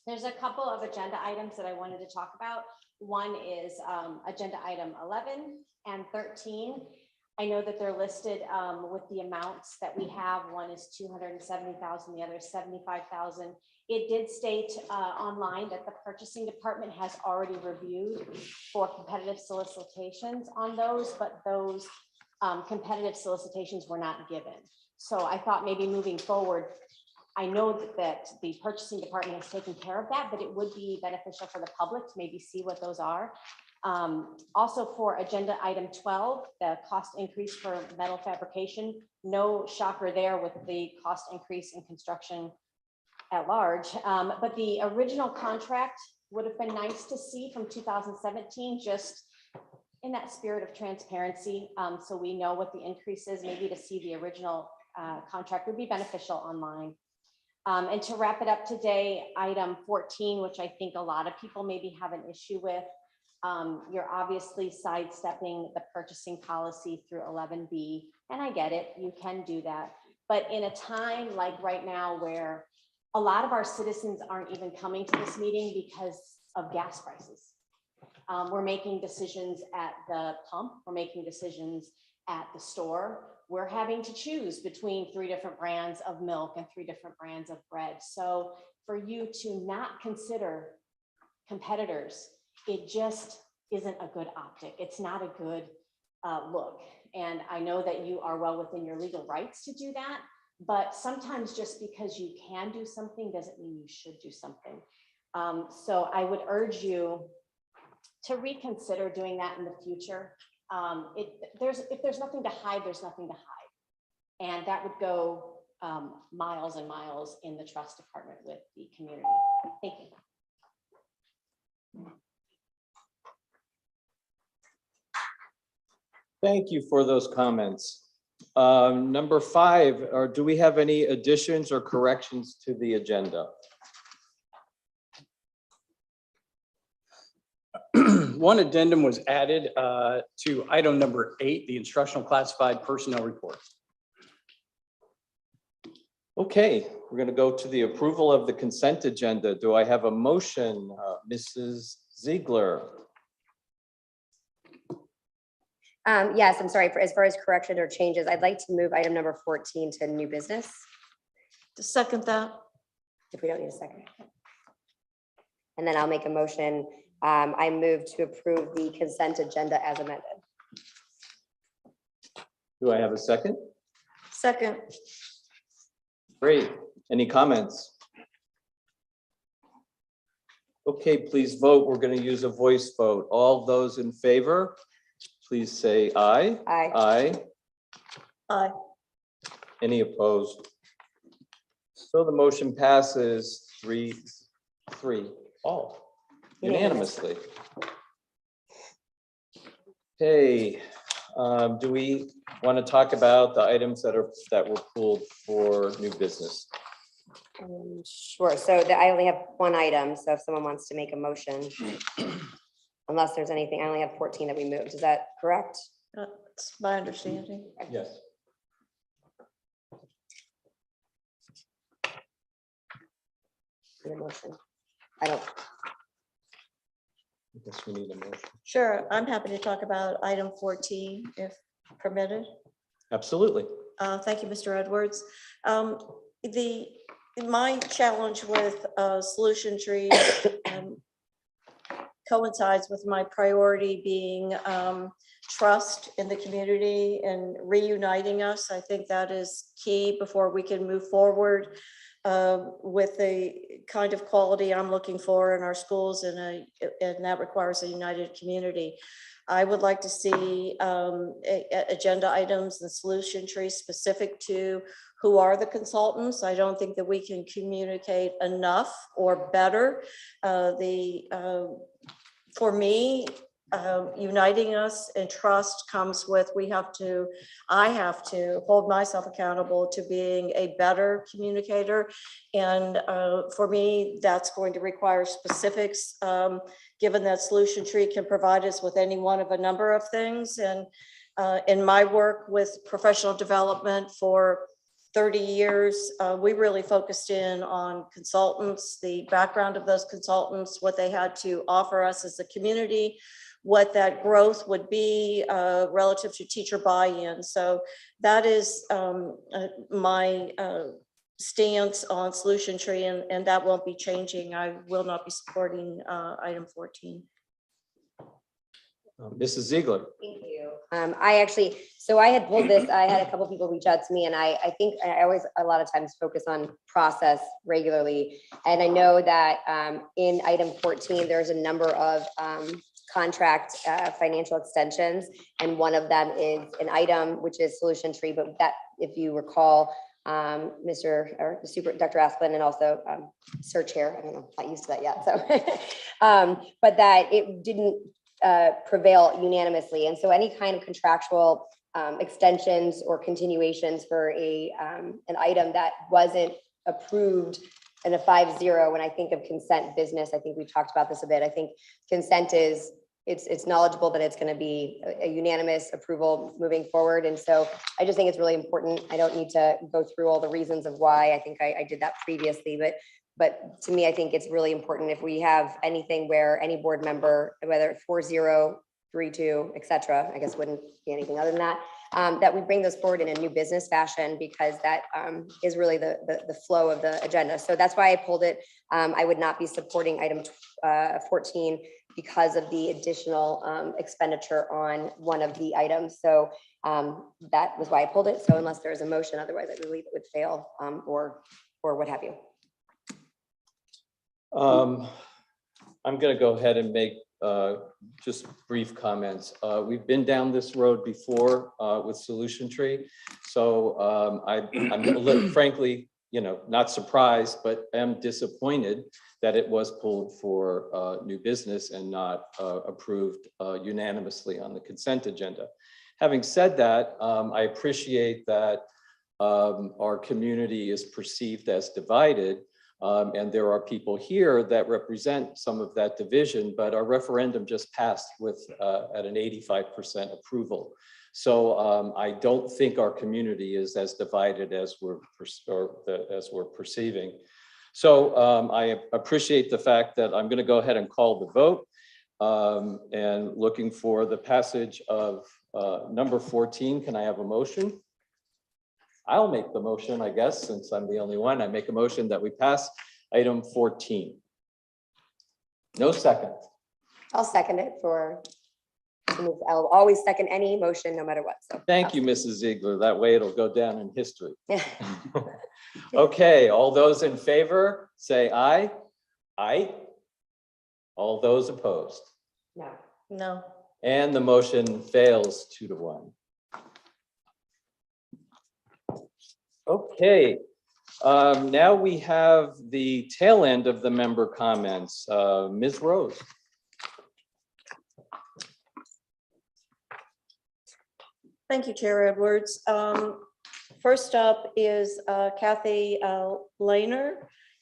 Speaker 19: There's a couple of agenda items that I wanted to talk about. One is agenda item 11 and 13. I know that they're listed with the amounts that we have. One is 270,000, the other is 75,000. It did state online that the purchasing department has already reviewed for competitive solicitations on those, but those competitive solicitations were not given. So I thought maybe moving forward, I know that the purchasing department has taken care of that, but it would be beneficial for the public to maybe see what those are. Also for agenda item 12, the cost increase for metal fabrication, no shocker there with the cost increase in construction at large. But the original contract would have been nice to see from 2017, just in that spirit of transparency. So we know what the increase is, maybe to see the original contract would be beneficial online. And to wrap it up today, item 14, which I think a lot of people maybe have an issue with, you're obviously sidestepping the purchasing policy through 11B, and I get it, you can do that. But in a time like right now where a lot of our citizens aren't even coming to this meeting because of gas prices. We're making decisions at the pump, we're making decisions at the store. We're having to choose between 3 different brands of milk and 3 different brands of bread. So for you to not consider competitors, it just isn't a good optic. It's not a good look. And I know that you are well within your legal rights to do that, but sometimes just because you can do something doesn't mean you should do something. So I would urge you to reconsider doing that in the future. If there's nothing to hide, there's nothing to hide. And that would go miles and miles in the trust department with the community. Thank you.
Speaker 3: Thank you for those comments. Number 5, do we have any additions or corrections to the agenda?
Speaker 17: One addendum was added to item number 8, the instructional classified personnel report.
Speaker 3: Okay, we're going to go to the approval of the consent agenda. Do I have a motion, Mrs. Ziegler?
Speaker 20: Yes, I'm sorry, as far as correction or changes, I'd like to move item number 14 to new business.
Speaker 18: To second that.
Speaker 20: If we don't need a second. And then I'll make a motion. I move to approve the consent agenda as amended.
Speaker 3: Do I have a second?
Speaker 18: Second.
Speaker 3: Great. Any comments? Okay, please vote. We're going to use a voice vote. All those in favor, please say aye.
Speaker 20: Aye.
Speaker 3: Aye.
Speaker 18: Aye.
Speaker 3: Any opposed? So the motion passes 3-3, all unanimously. Okay, do we want to talk about the items that were pulled for new business?
Speaker 20: Sure. So I only have one item. So if someone wants to make a motion, unless there's anything, I only have 14 that we moved. Is that correct?
Speaker 18: That's my understanding.
Speaker 3: Yes.
Speaker 20: Need a motion. I don't.
Speaker 3: I guess we need a motion.
Speaker 18: Sure, I'm happy to talk about item 14 if permitted?
Speaker 3: Absolutely.
Speaker 18: Thank you, Mr. Edwards. My challenge with Solution Tree coincides with my priority being trust in the community and reuniting us. I think that is key before we can move forward with the kind of quality I'm looking for in our schools, and that requires a united community. I would like to see agenda items and Solution Tree specific to who are the consultants. I don't think that we can communicate enough or better. For me, uniting us and trust comes with, I have to hold myself accountable to being a better communicator. And for me, that's going to require specifics, given that Solution Tree can provide us with any one of a number of things. And in my work with professional development for 30 years, we really focused in on consultants, the background of those consultants, what they had to offer us as a community, what that growth would be relative to teacher buy-in. So that is my stance on Solution Tree, and that won't be changing. I will not be supporting item 14.
Speaker 3: Mrs. Ziegler.
Speaker 20: Thank you. So I had pulled this, I had a couple people reach out to me, and I think I always a lot of times focus on process regularly. And I know that in item 14, there's a number of contract financial extensions, and one of them is an item which is Solution Tree, but that, if you recall, Dr. Asplin and also Sir Chair, I don't know, not used to that yet, so but that it didn't prevail unanimously. And so any kind of contractual extensions or continuations for an item that wasn't approved in a 5-0, when I think of consent business, I think we've talked about this a bit. I think consent is, it's knowledgeable that it's going to be a unanimous approval moving forward. And so I just think it's really important. I don't need to go through all the reasons of why. I think I did that previously, but to me, I think it's really important if we have anything where any board member, whether it's 4-0, 3-2, et cetera, I guess wouldn't be anything other than that, that we bring those forward in a new business fashion, because that is really the flow of the agenda. So that's why I pulled it. I would not be supporting item 14 because of the additional expenditure on one of the items. So that was why I pulled it. So unless there's a motion, otherwise I believe it would fail or what have you.
Speaker 3: I'm going to go ahead and make just brief comments. We've been down this road before with Solution Tree. So I'm a little, frankly, not surprised, but am disappointed that it was pulled for new business and not approved unanimously on the consent agenda. Having said that, I appreciate that our community is perceived as divided. And there are people here that represent some of that division, but our referendum just passed with at an 85% approval. So I don't think our community is as divided as we're perceiving. So I appreciate the fact that I'm going to go ahead and call the vote and looking for the passage of number 14. Can I have a motion? I'll make the motion, I guess, since I'm the only one. I make a motion that we pass item 14. No second.
Speaker 20: I'll second it I'll always second any motion, no matter what. So
Speaker 3: thank you, Mrs. Ziegler. That way it'll go down in history. Okay, all those in favor, say aye. Aye. All those opposed?
Speaker 20: No.
Speaker 18: No.
Speaker 3: And the motion fails 2-1. Okay, now we have the tail end of the member comments. Ms. Rose.
Speaker 18: Thank you, Chair Edwards. First up is Kathy Lehner,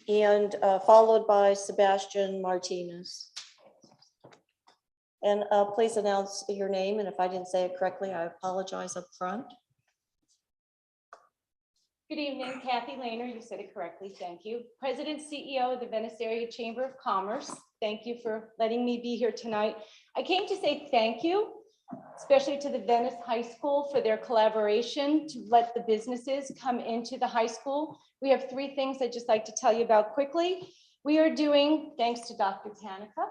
Speaker 18: and followed by Sebastian Martinez. And please announce your name, and if I didn't say it correctly, I apologize up front.
Speaker 8: Good evening, Kathy Lehner. You said it correctly. Thank you. President, CEO of the Venice Area Chamber of Commerce. Thank you for letting me be here tonight. I came to say thank you especially to the Venice High School for their collaboration to let the businesses come into the high school. We have 3 things I'd just like to tell you about quickly. We are doing, thanks to Dr. Tanica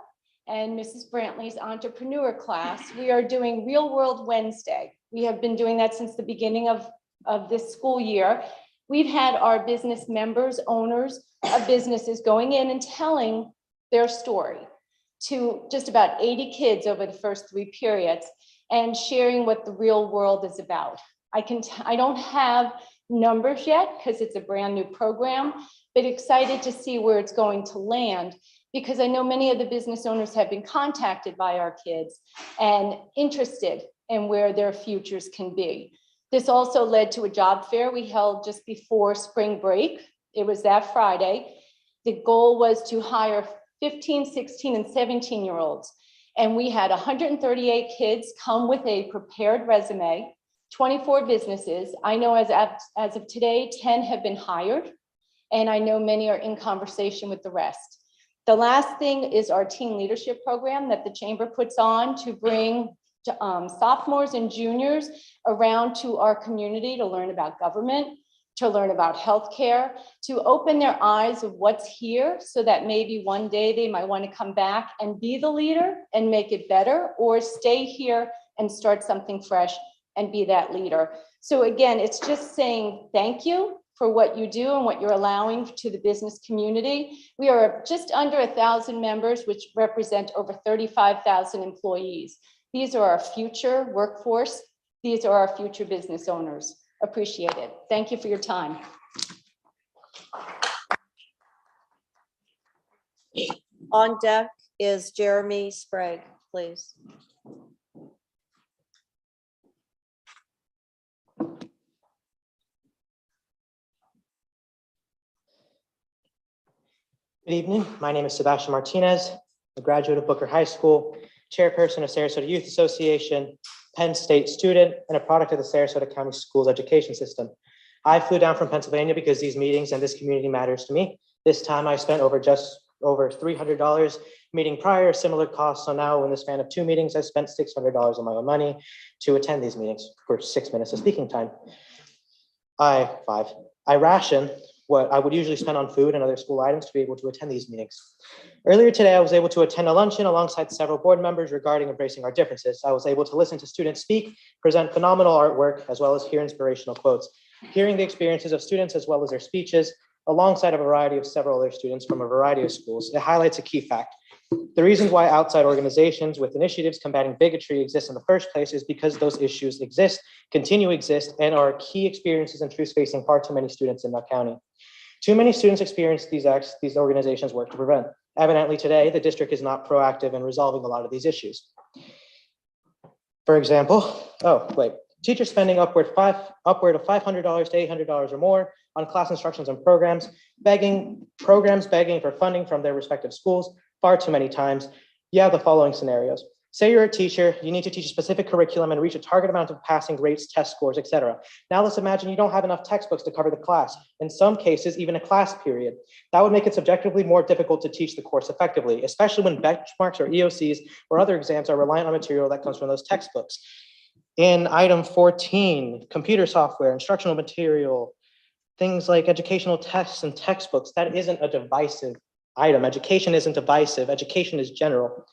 Speaker 8: and Mrs. Brantley's entrepreneur class, we are doing Real World Wednesday. We have been doing that since the beginning of this school year. We've had our business members, owners of businesses going in and telling their story to just about 80 kids over the first 3 periods and sharing what the real world is about. I don't have numbers yet because it's a brand new program, but excited to see where it's going to land, because I know many of the business owners have been contacted by our kids and interested in where their futures can be. This also led to a job fair we held just before spring break. It was that Friday. The goal was to hire 15, 16, and 17-year-olds. And we had 138 kids come with a prepared resume, 24 businesses. I know as of today, 10 have been hired, and I know many are in conversation with the rest. The last thing is our teen leadership program that the chamber puts on to bring sophomores and juniors around to our community to learn about government, to learn about healthcare, to open their eyes of what's here so that maybe one day they might want to come back and be the leader and make it better, or stay here and start something fresh and be that leader. So again, it's just saying thank you for what you do and what you're allowing to the business community. We are just under 1,000 members, which represent over 35,000 employees. These are our future workforce. These are our future business owners. Appreciate it. Thank you for your time.
Speaker 18: On deck is Jeremy Sprague, please.
Speaker 21: Good evening. My name is Sebastian Martinez, a graduate of Booker High School, chairperson of Sarasota Youth Association, Penn State student, and a product of the Sarasota County Schools education system. I flew down from Pennsylvania because these meetings and this community matters to me. This time I spent over $300 meeting prior, similar costs. So now in the span of 2 meetings, I spent $600 of my own money to attend these meetings for 6 minutes of speaking time. I ration what I would usually spend on food and other school items to be able to attend these meetings. Earlier today, I was able to attend a luncheon alongside several board members regarding embracing our differences. I was able to listen to students speak, present phenomenal artwork, as well as hear inspirational quotes. Hearing the experiences of students as well as their speeches, alongside a variety of several other students from a variety of schools, it highlights a key fact. The reasons why outside organizations with initiatives combating bigotry exist in the first place is because those issues exist, continue to exist, and are key experiences and truths facing far too many students in that county. Too many students experience these acts these organizations work to prevent. Evidently today, the district is not proactive in resolving a lot of these issues. For example, teachers spending upward of $500 to $800 or more on class instructions and programs begging for funding from their respective schools far too many times. You have the following scenarios. Say you're a teacher, you need to teach a specific curriculum and reach a target amount of passing grades, test scores, etc. Now let's imagine you don't have enough textbooks to cover the class. In some cases, even a class period. That would make it subjectively more difficult to teach the course effectively, especially when benchmarks or EOCs or other exams are reliant on material that comes from those textbooks. In item 14, computer software, instructional material, things like educational tests and textbooks, that isn't a divisive item. Education isn't divisive, education is general.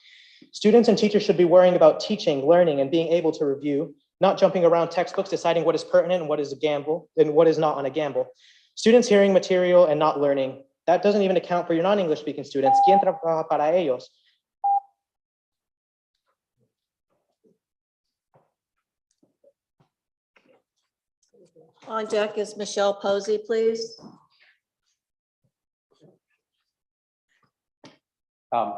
Speaker 21: Students and teachers should be worrying about teaching, learning, and being able to review, not jumping around textbooks, deciding what is pertinent and what is a gamble and what is not on a gamble. Students hearing material and not learning, that doesn't even account for your non-English speaking students. ¿Quién trabaja para ellos?
Speaker 18: On deck is Michelle Posey, please.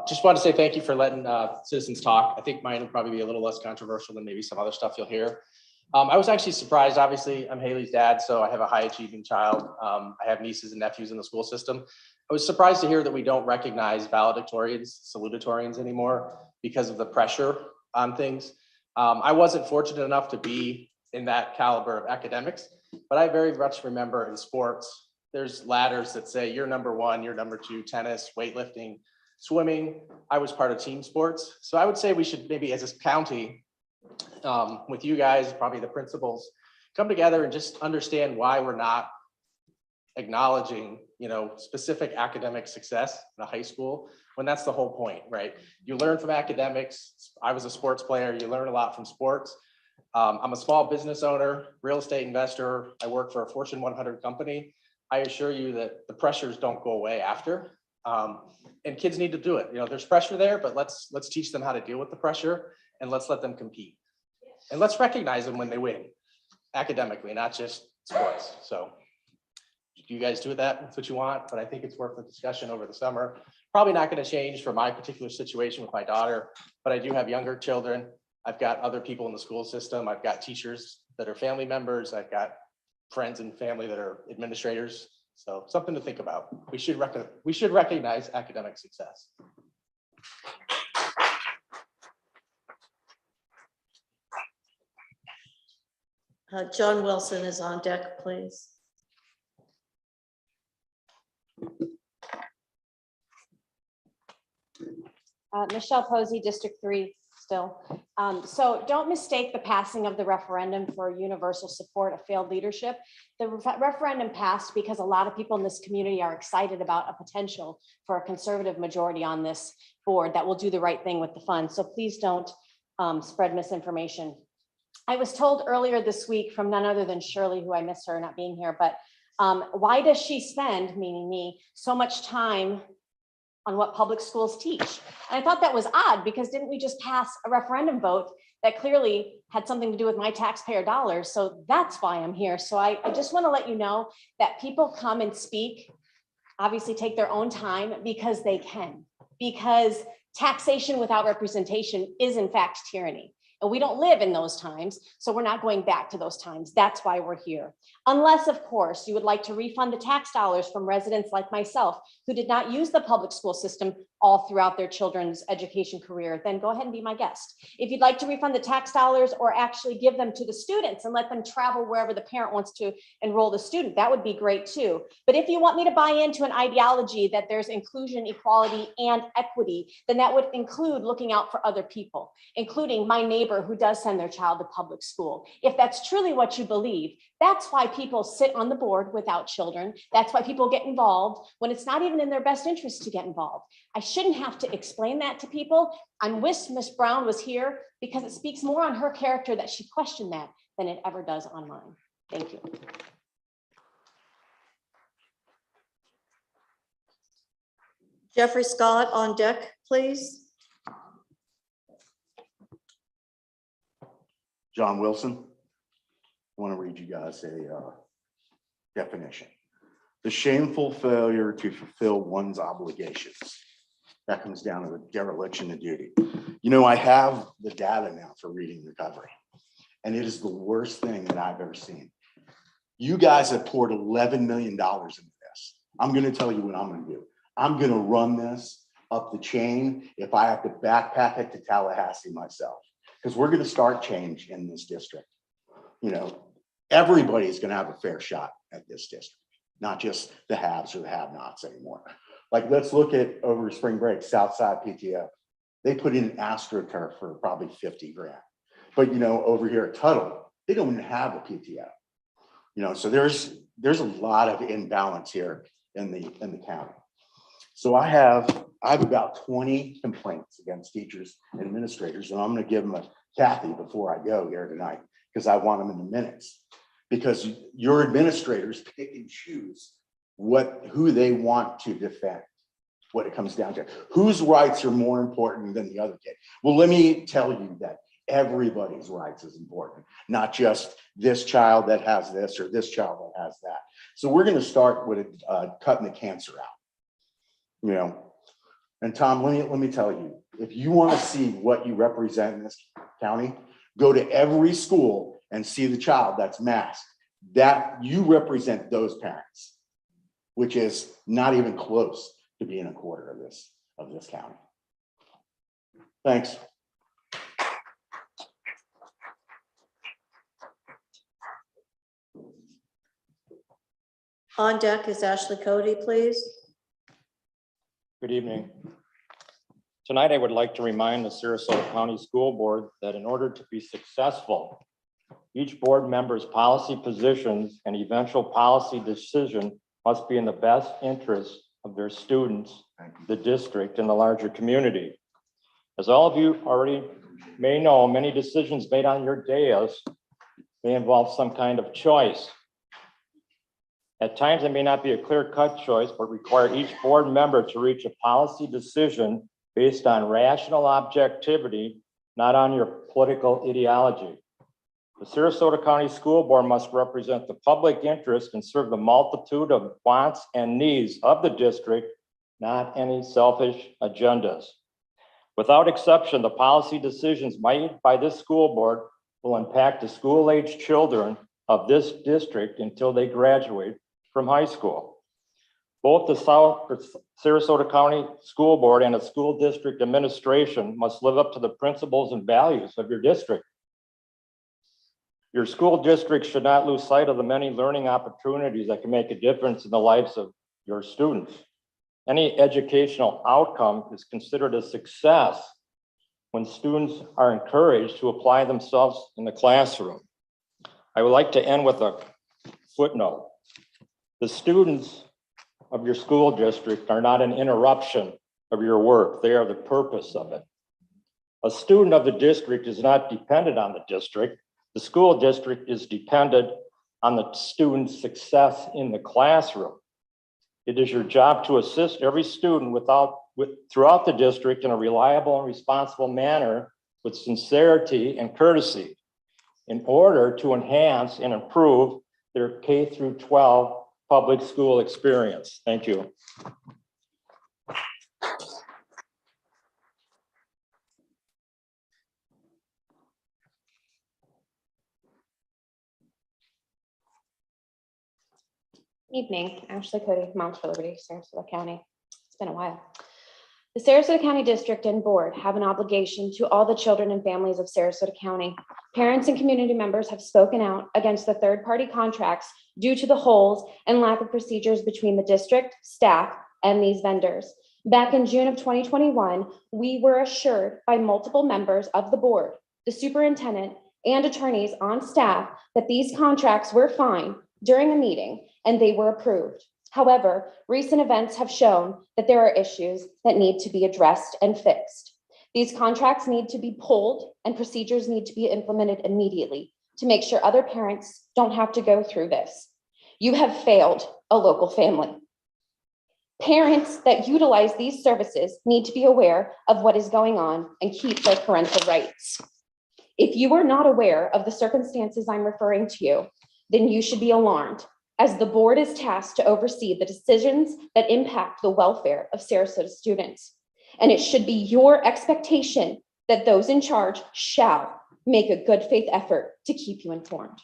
Speaker 22: Just want to say thank you for letting citizens talk. I think mine will probably be a little less controversial than maybe some other stuff you'll hear. I was actually surprised. Obviously, I'm Haley's dad, so I have a high achieving child. I have nieces and nephews in the school system. I was surprised to hear that we don't recognize valedictorians, salutatorians anymore because of the pressure on things. I wasn't fortunate enough to be in that caliber of academics, but I very much remember in sports, there's ladders that say you're number 1, you're number 2, tennis, weightlifting, swimming. I was part of team sports. So I would say we should maybe as a county with you guys, probably the principals, come together and just understand why we're not acknowledging, specific academic success in a high school, when that's the whole point, right? You learn from academics. I was a sports player. You learn a lot from sports. I'm a small business owner, real estate investor. I work for a Fortune 100 company. I assure you that the pressures don't go away after, and kids need to do it. There's pressure there, but let's teach them how to deal with the pressure, and let's let them compete. And let's recognize them when they win academically, not just sports. So you guys do that, that's what you want, but I think it's worth the discussion over the summer. Probably not going to change for my particular situation with my daughter, but I do have younger children. I've got other people in the school system. I've got teachers that are family members. I've got friends and family that are administrators. So something to think about. We should recognize academic success.
Speaker 18: John Wilson is on deck, please.
Speaker 19: Michelle Posey, District 3 still. So don't mistake the passing of the referendum for universal support of failed leadership. The referendum passed because a lot of people in this community are excited about a potential for a conservative majority on this board that will do the right thing with the funds. So please don't spread misinformation. I was told earlier this week from none other than Shirley, who I miss her not being here, but why does she spend, meaning me, so much time on what public schools teach? And I thought that was odd, because didn't we just pass a referendum vote that clearly had something to do with my taxpayer dollars? So that's why I'm here. So I just want to let you know that people come and speak, obviously take their own time, because they can, because taxation without representation is in fact tyranny. And we don't live in those times, so we're not going back to those times. That's why we're here. Unless, of course, you would like to refund the tax dollars from residents like myself who did not use the public school system all throughout their children's education career, then go ahead and be my guest. If you'd like to refund the tax dollars or actually give them to the students and let them travel wherever the parent wants to enroll the student, that would be great too. But if you want me to buy into an ideology that there's inclusion, equality, and equity, then that would include looking out for other people, including my neighbor who does send their child to public school. If that's truly what you believe, that's why people sit on the board without children. That's why people get involved when it's not even in their best interest to get involved. I shouldn't have to explain that to people. I wish Miss Brown was here, because it speaks more on her character that she questioned that than it ever does on mine. Thank you.
Speaker 18: Jeffrey Scott on deck, please.
Speaker 4: John Wilson. I want to read you guys a definition. The shameful failure to fulfill one's obligations. That comes down to the dereliction of duty. I have the data now for reading recovery, and it is the worst thing that I've ever seen. You guys have poured $11 million into this. I'm going to tell you what I'm going to do. I'm going to run this up the chain if I have to backpack it to Tallahassee myself, because we're going to start change in this district. Everybody's going to have a fair shot at this district, not just the haves or the have-nots anymore. Like, let's look at over spring break, Southside PTO. They put in AstroTurf for probably 50 grand. But, over here at Tuttle, they don't even have a PTO. So there's a lot of imbalance here in the county. So I have about 20 complaints against teachers and administrators, and I'm going to give them a Kathy before I go here tonight, because I want them in the minutes. Because your administrators pick and choose who they want to defend, what it comes down to. Whose rights are more important than the other kid? Well, let me tell you that everybody's rights is important, not just this child that has this or this child that has that. So we're going to start with cutting the cancer out. And Tom, let me tell you, if you want to see what you represent in this county, go to every school and see the child that's masked. That you represent those parents, which is not even close to being a quarter of this county. Thanks.
Speaker 18: On deck is Ashley Cody, please.
Speaker 6: Good evening. Tonight, I would like to remind the Sarasota County School Board that in order to be successful, each board member's policy positions and eventual policy decision must be in the best interest of their students, the district, and the larger community. As all of you already may know, many decisions made on your dais may involve some kind of choice. At times, it may not be a clear-cut choice, but require each board member to reach a policy decision based on rational objectivity, not on your political ideology. The Sarasota County School Board must represent the public interest and serve the multitude of wants and needs of the district, not any selfish agendas. Without exception, the policy decisions made by this school board will impact the school-age children of this district until they graduate from high school. Both the Sarasota County School Board and the school district administration must live up to the principles and values of your district. Your school district should not lose sight of the many learning opportunities that can make a difference in the lives of your students. Any educational outcome is considered a success when students are encouraged to apply themselves in the classroom. I would like to end with a footnote. The students of your school district are not an interruption of your work. They are the purpose of it. A student of the district is not dependent on the district. The school district is dependent on the student's success in the classroom. It is your job to assist every student throughout the district in a reliable and responsible manner with sincerity and courtesy in order to enhance and improve their K through 12 public school experience. Thank you.
Speaker 9: Evening, Ashley Cody, Moms for Liberty, Sarasota County. It's been a while. The Sarasota County District and Board have an obligation to all the children and families of Sarasota County. Parents and community members have spoken out against the third-party contracts due to the holes and lack of procedures between the district, staff, and these vendors. Back in June of 2021, we were assured by multiple members of the board, the superintendent, and attorneys on staff that these contracts were fine during a meeting and they were approved. However, recent events have shown that there are issues that need to be addressed and fixed. These contracts need to be pulled and procedures need to be implemented immediately to make sure other parents don't have to go through this. You have failed a local family. Parents that utilize these services need to be aware of what is going on and keep their parental rights. If you are not aware of the circumstances I'm referring to you, then you should be alarmed, as the board is tasked to oversee the decisions that impact the welfare of Sarasota students. And it should be your expectation that those in charge shall make a good faith effort to keep you informed.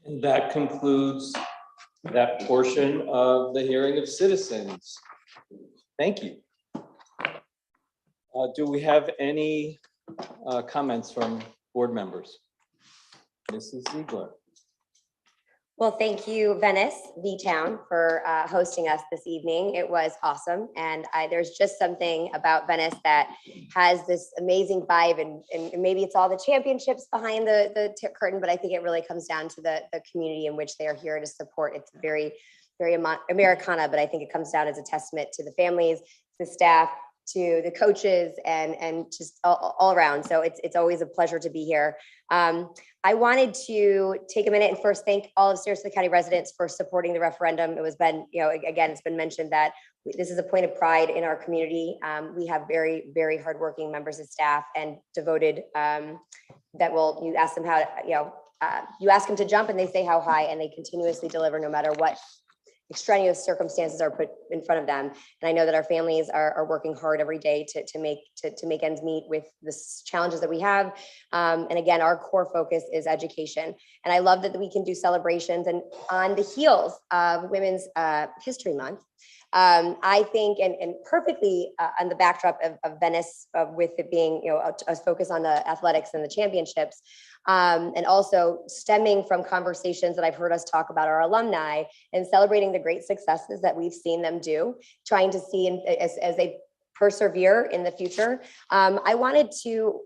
Speaker 3: And that concludes that portion of the hearing of citizens. Thank you. Do we have any comments from board members? Mrs. Ziegler.
Speaker 20: Well, thank you, Venice, V-Town, for hosting us this evening. It was awesome. And there's just something about Venice that has this amazing vibe, and maybe it's all the championships behind the curtain, but I think it really comes down to the community in which they are here to support. It's very, very Americana, but I think it comes down as a testament to the families, the staff, to the coaches, and just all around. So it's always a pleasure to be here. I wanted to take a minute and first thank all of Sarasota County residents for supporting the referendum. It was been, again, it's been mentioned that this is a point of pride in our community. We have very, very hardworking members of staff and devoted that will, you ask them how, you ask them to jump and they say how high, and they continuously deliver no matter what extraneous circumstances are put in front of them. And I know that our families are working hard every day to make ends meet with the challenges that we have. And again, our core focus is education. And I love that we can do celebrations, and on the heels of Women's History Month, I think, and perfectly on the backdrop of Venice, with it being, a focus on the athletics and the championships, and also stemming from conversations that I've heard us talk about our alumni and celebrating the great successes that we've seen them do, trying to see as they persevere in the future. I wanted to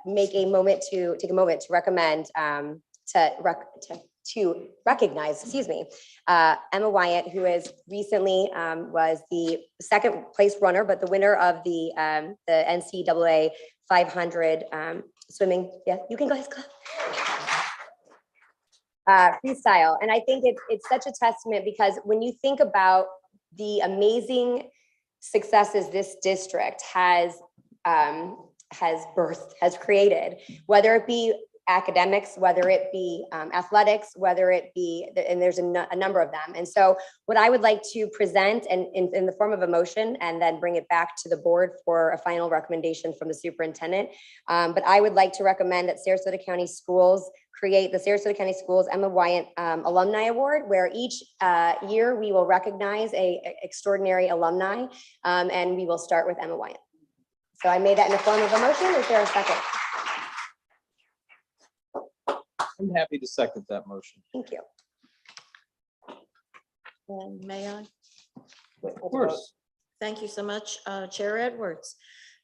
Speaker 20: take a moment to recommend to recognize, Emma Wyatt, who is recently was the second place runner, but the winner of the NCAA 500 swimming. Yeah, you can go ahead. Freestyle. And I think it's such a testament, because when you think about the amazing successes this district has created, whether it be academics, whether it be athletics, whether it be, and there's a number of them. And so what I would like to present and in the form of a motion, and then bring it back to the board for a final recommendation from the superintendent. But I would like to recommend that Sarasota County Schools create the Sarasota County Schools Emma Wyatt Alumni Award, where each year we will recognize a extraordinary alumni, and we will start with Emma Wyatt. So I made that in the form of a motion. Is there a second?
Speaker 3: I'm happy to second that motion.
Speaker 20: Thank you.
Speaker 18: And may I?
Speaker 3: Of course.
Speaker 18: Thank you so much, Chair Edwards.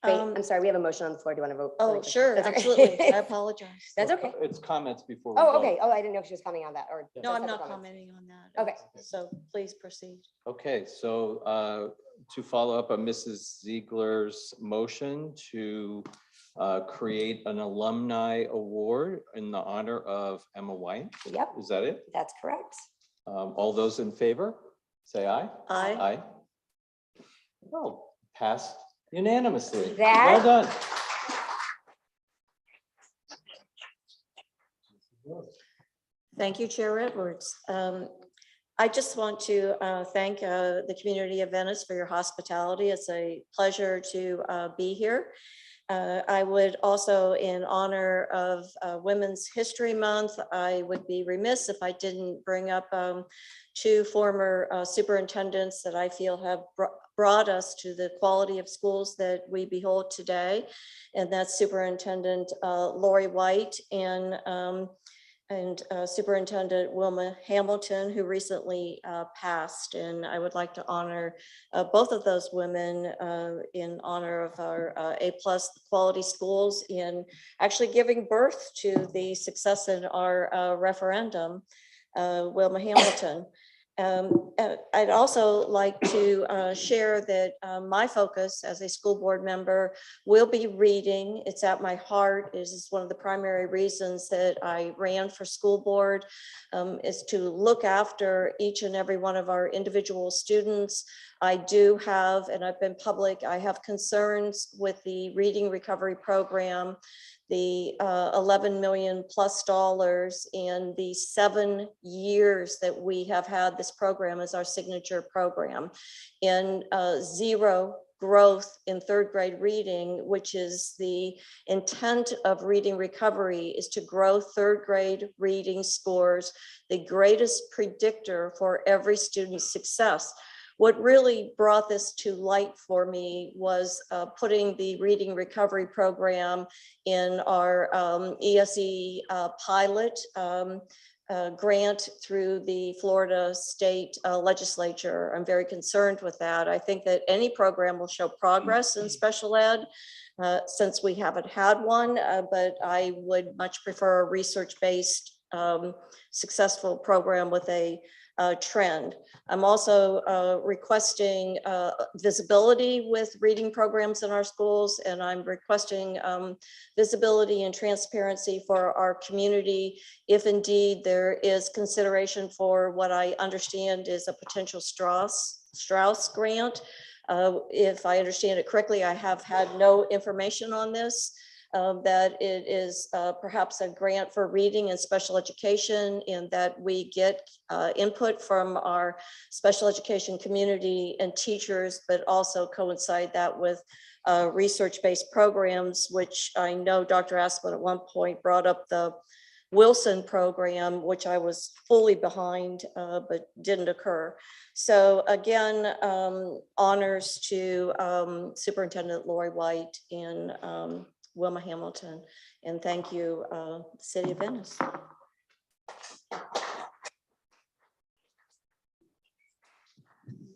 Speaker 20: Wait, I'm sorry, we have a motion on the floor. Do you want to vote?
Speaker 18: Oh, sure,
Speaker 20: That's okay.
Speaker 18: absolutely. I apologize.
Speaker 20: That's okay.
Speaker 3: It's comments before.
Speaker 20: Oh, okay. Oh, I didn't know if she was commenting on that, or.
Speaker 18: No,
Speaker 20: just
Speaker 18: I'm
Speaker 20: other
Speaker 18: not
Speaker 20: comments.
Speaker 18: commenting on that.
Speaker 20: Okay.
Speaker 18: So please proceed.
Speaker 3: Okay, so to follow up on Mrs. Ziegler's motion to create an alumni award in the honor of Emma Wyatt.
Speaker 20: Yep.
Speaker 3: Is that it?
Speaker 20: That's correct.
Speaker 3: All those in favor, say aye.
Speaker 18: Aye.
Speaker 3: Aye. Oh, passed unanimously.
Speaker 20: That-
Speaker 3: Well done.
Speaker 18: Thank you, Chair Edwards. I just want to thank the community of Venice for your hospitality. It's a pleasure to be here. I would also, in honor of Women's History Month, I would be remiss if I didn't bring up two former superintendents that I feel have brought us to the quality of schools that we behold today. And that's Superintendent Lori White and Superintendent Wilma Hamilton, who recently passed. And I would like to honor both of those women in honor of our A+ quality schools, in actually giving birth to the success in our referendum, Wilma Hamilton. I'd also like to share that my focus as a school board member will be reading. It's at my heart. It is one of the primary reasons that I ran for school board, is to look after each and every one of our individual students. I do have, and I've been public, I have concerns with the reading recovery program, the $11 million+ in the 7 years that we have had this program as our signature program, and zero growth in third grade reading, which is the intent of reading recovery, is to grow third grade reading scores, the greatest predictor for every student's success. What really brought this to light for me was putting the reading recovery program in our ESE pilot grant through the Florida State Legislature. I'm very concerned with that. I think that any program will show progress in special ed since we haven't had one, but I would much prefer a research-based successful program with a trend. I'm also requesting visibility with reading programs in our schools, and I'm requesting visibility and transparency for our community if indeed there is consideration for what I understand is a potential Strauss grant. If I understand it correctly, I have had no information on this. That it is perhaps a grant for reading and special education, and that we get input from our special education community and teachers, but also coincide that with research-based programs, which I know Dr. Asplin at one point brought up the Wilson program, which I was fully behind, but didn't occur. So again, honors to Superintendent Lori White and Wilma Hamilton, and thank you, City of Venice.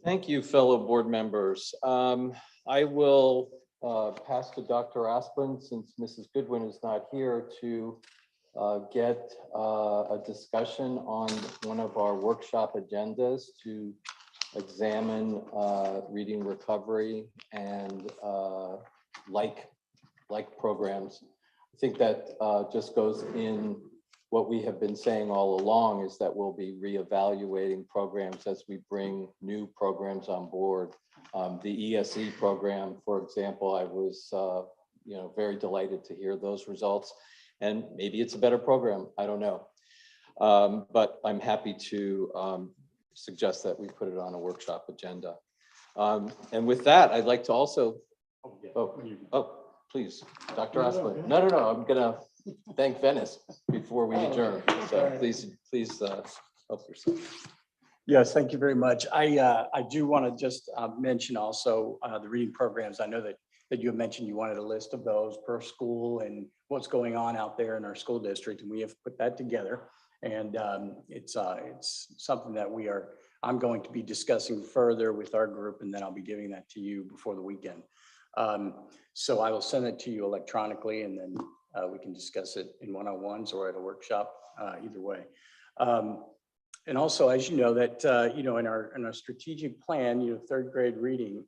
Speaker 3: Thank you, fellow board members. I will pass to Dr. Asplund, since Mrs. Goodwin is not here, to get a discussion on one of our workshop agendas to examine reading recovery and like programs. I think that just goes in what we have been saying all along, is that we'll be reevaluating programs as we bring new programs on board. The ESE program, for example, I was very delighted to hear those results, and maybe it's a better program, I don't know. But I'm happy to suggest that we put it on a workshop agenda. And with that, I'd like to also, please, Dr. Asplund. No, I'm gonna thank Venice before we adjourn. So please help yourself.
Speaker 17: Yes, thank you very much. I do want to just mention also the reading programs. I know that you have mentioned you wanted a list of those per school and what's going on out there in our school district, and we have put that together. And it's something that I'm going to be discussing further with our group, and then I'll be giving that to you before the weekend. So I will send it to you electronically, and then we can discuss it in one-on-ones or at a workshop, either way. And also, as you know, that in our strategic plan, third grade reading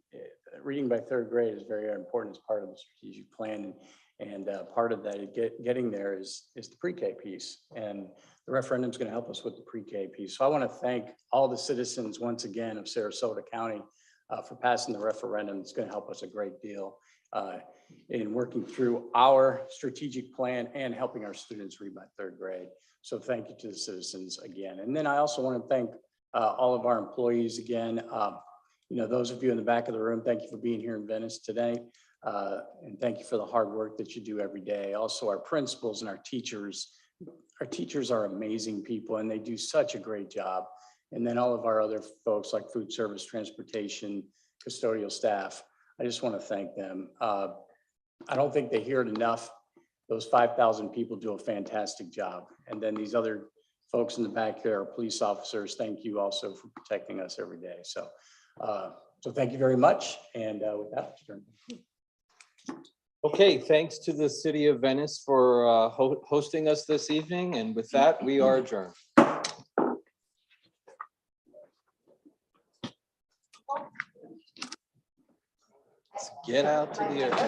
Speaker 17: by third grade is very important as part of the strategic plan, and part of that getting there is the pre-K piece, and the referendum is going to help us with the pre-K piece. So I want to thank all the citizens once again of Sarasota County for passing the referendum. It's going to help us a great deal in working through our strategic plan and helping our students read by third grade. So thank you to the citizens again. And then I also want to thank all of our employees again. Those of you in the back of the room, thank you for being here in Venice today. And thank you for the hard work that you do every day. Also, our principals and our teachers. Our teachers are amazing people, and they do such a great job. And then all of our other folks like food service, transportation, custodial staff. I just want to thank them. I don't think they hear it enough. Those 5,000 people do a fantastic job. And then these other folks in the back there are police officers. Thank you also for protecting us every day. So thank you very much. And with that, let's turn.
Speaker 3: Okay, thanks to the City of Venice for hosting us this evening. And with that, we are adjourned. Let's get out to the airport.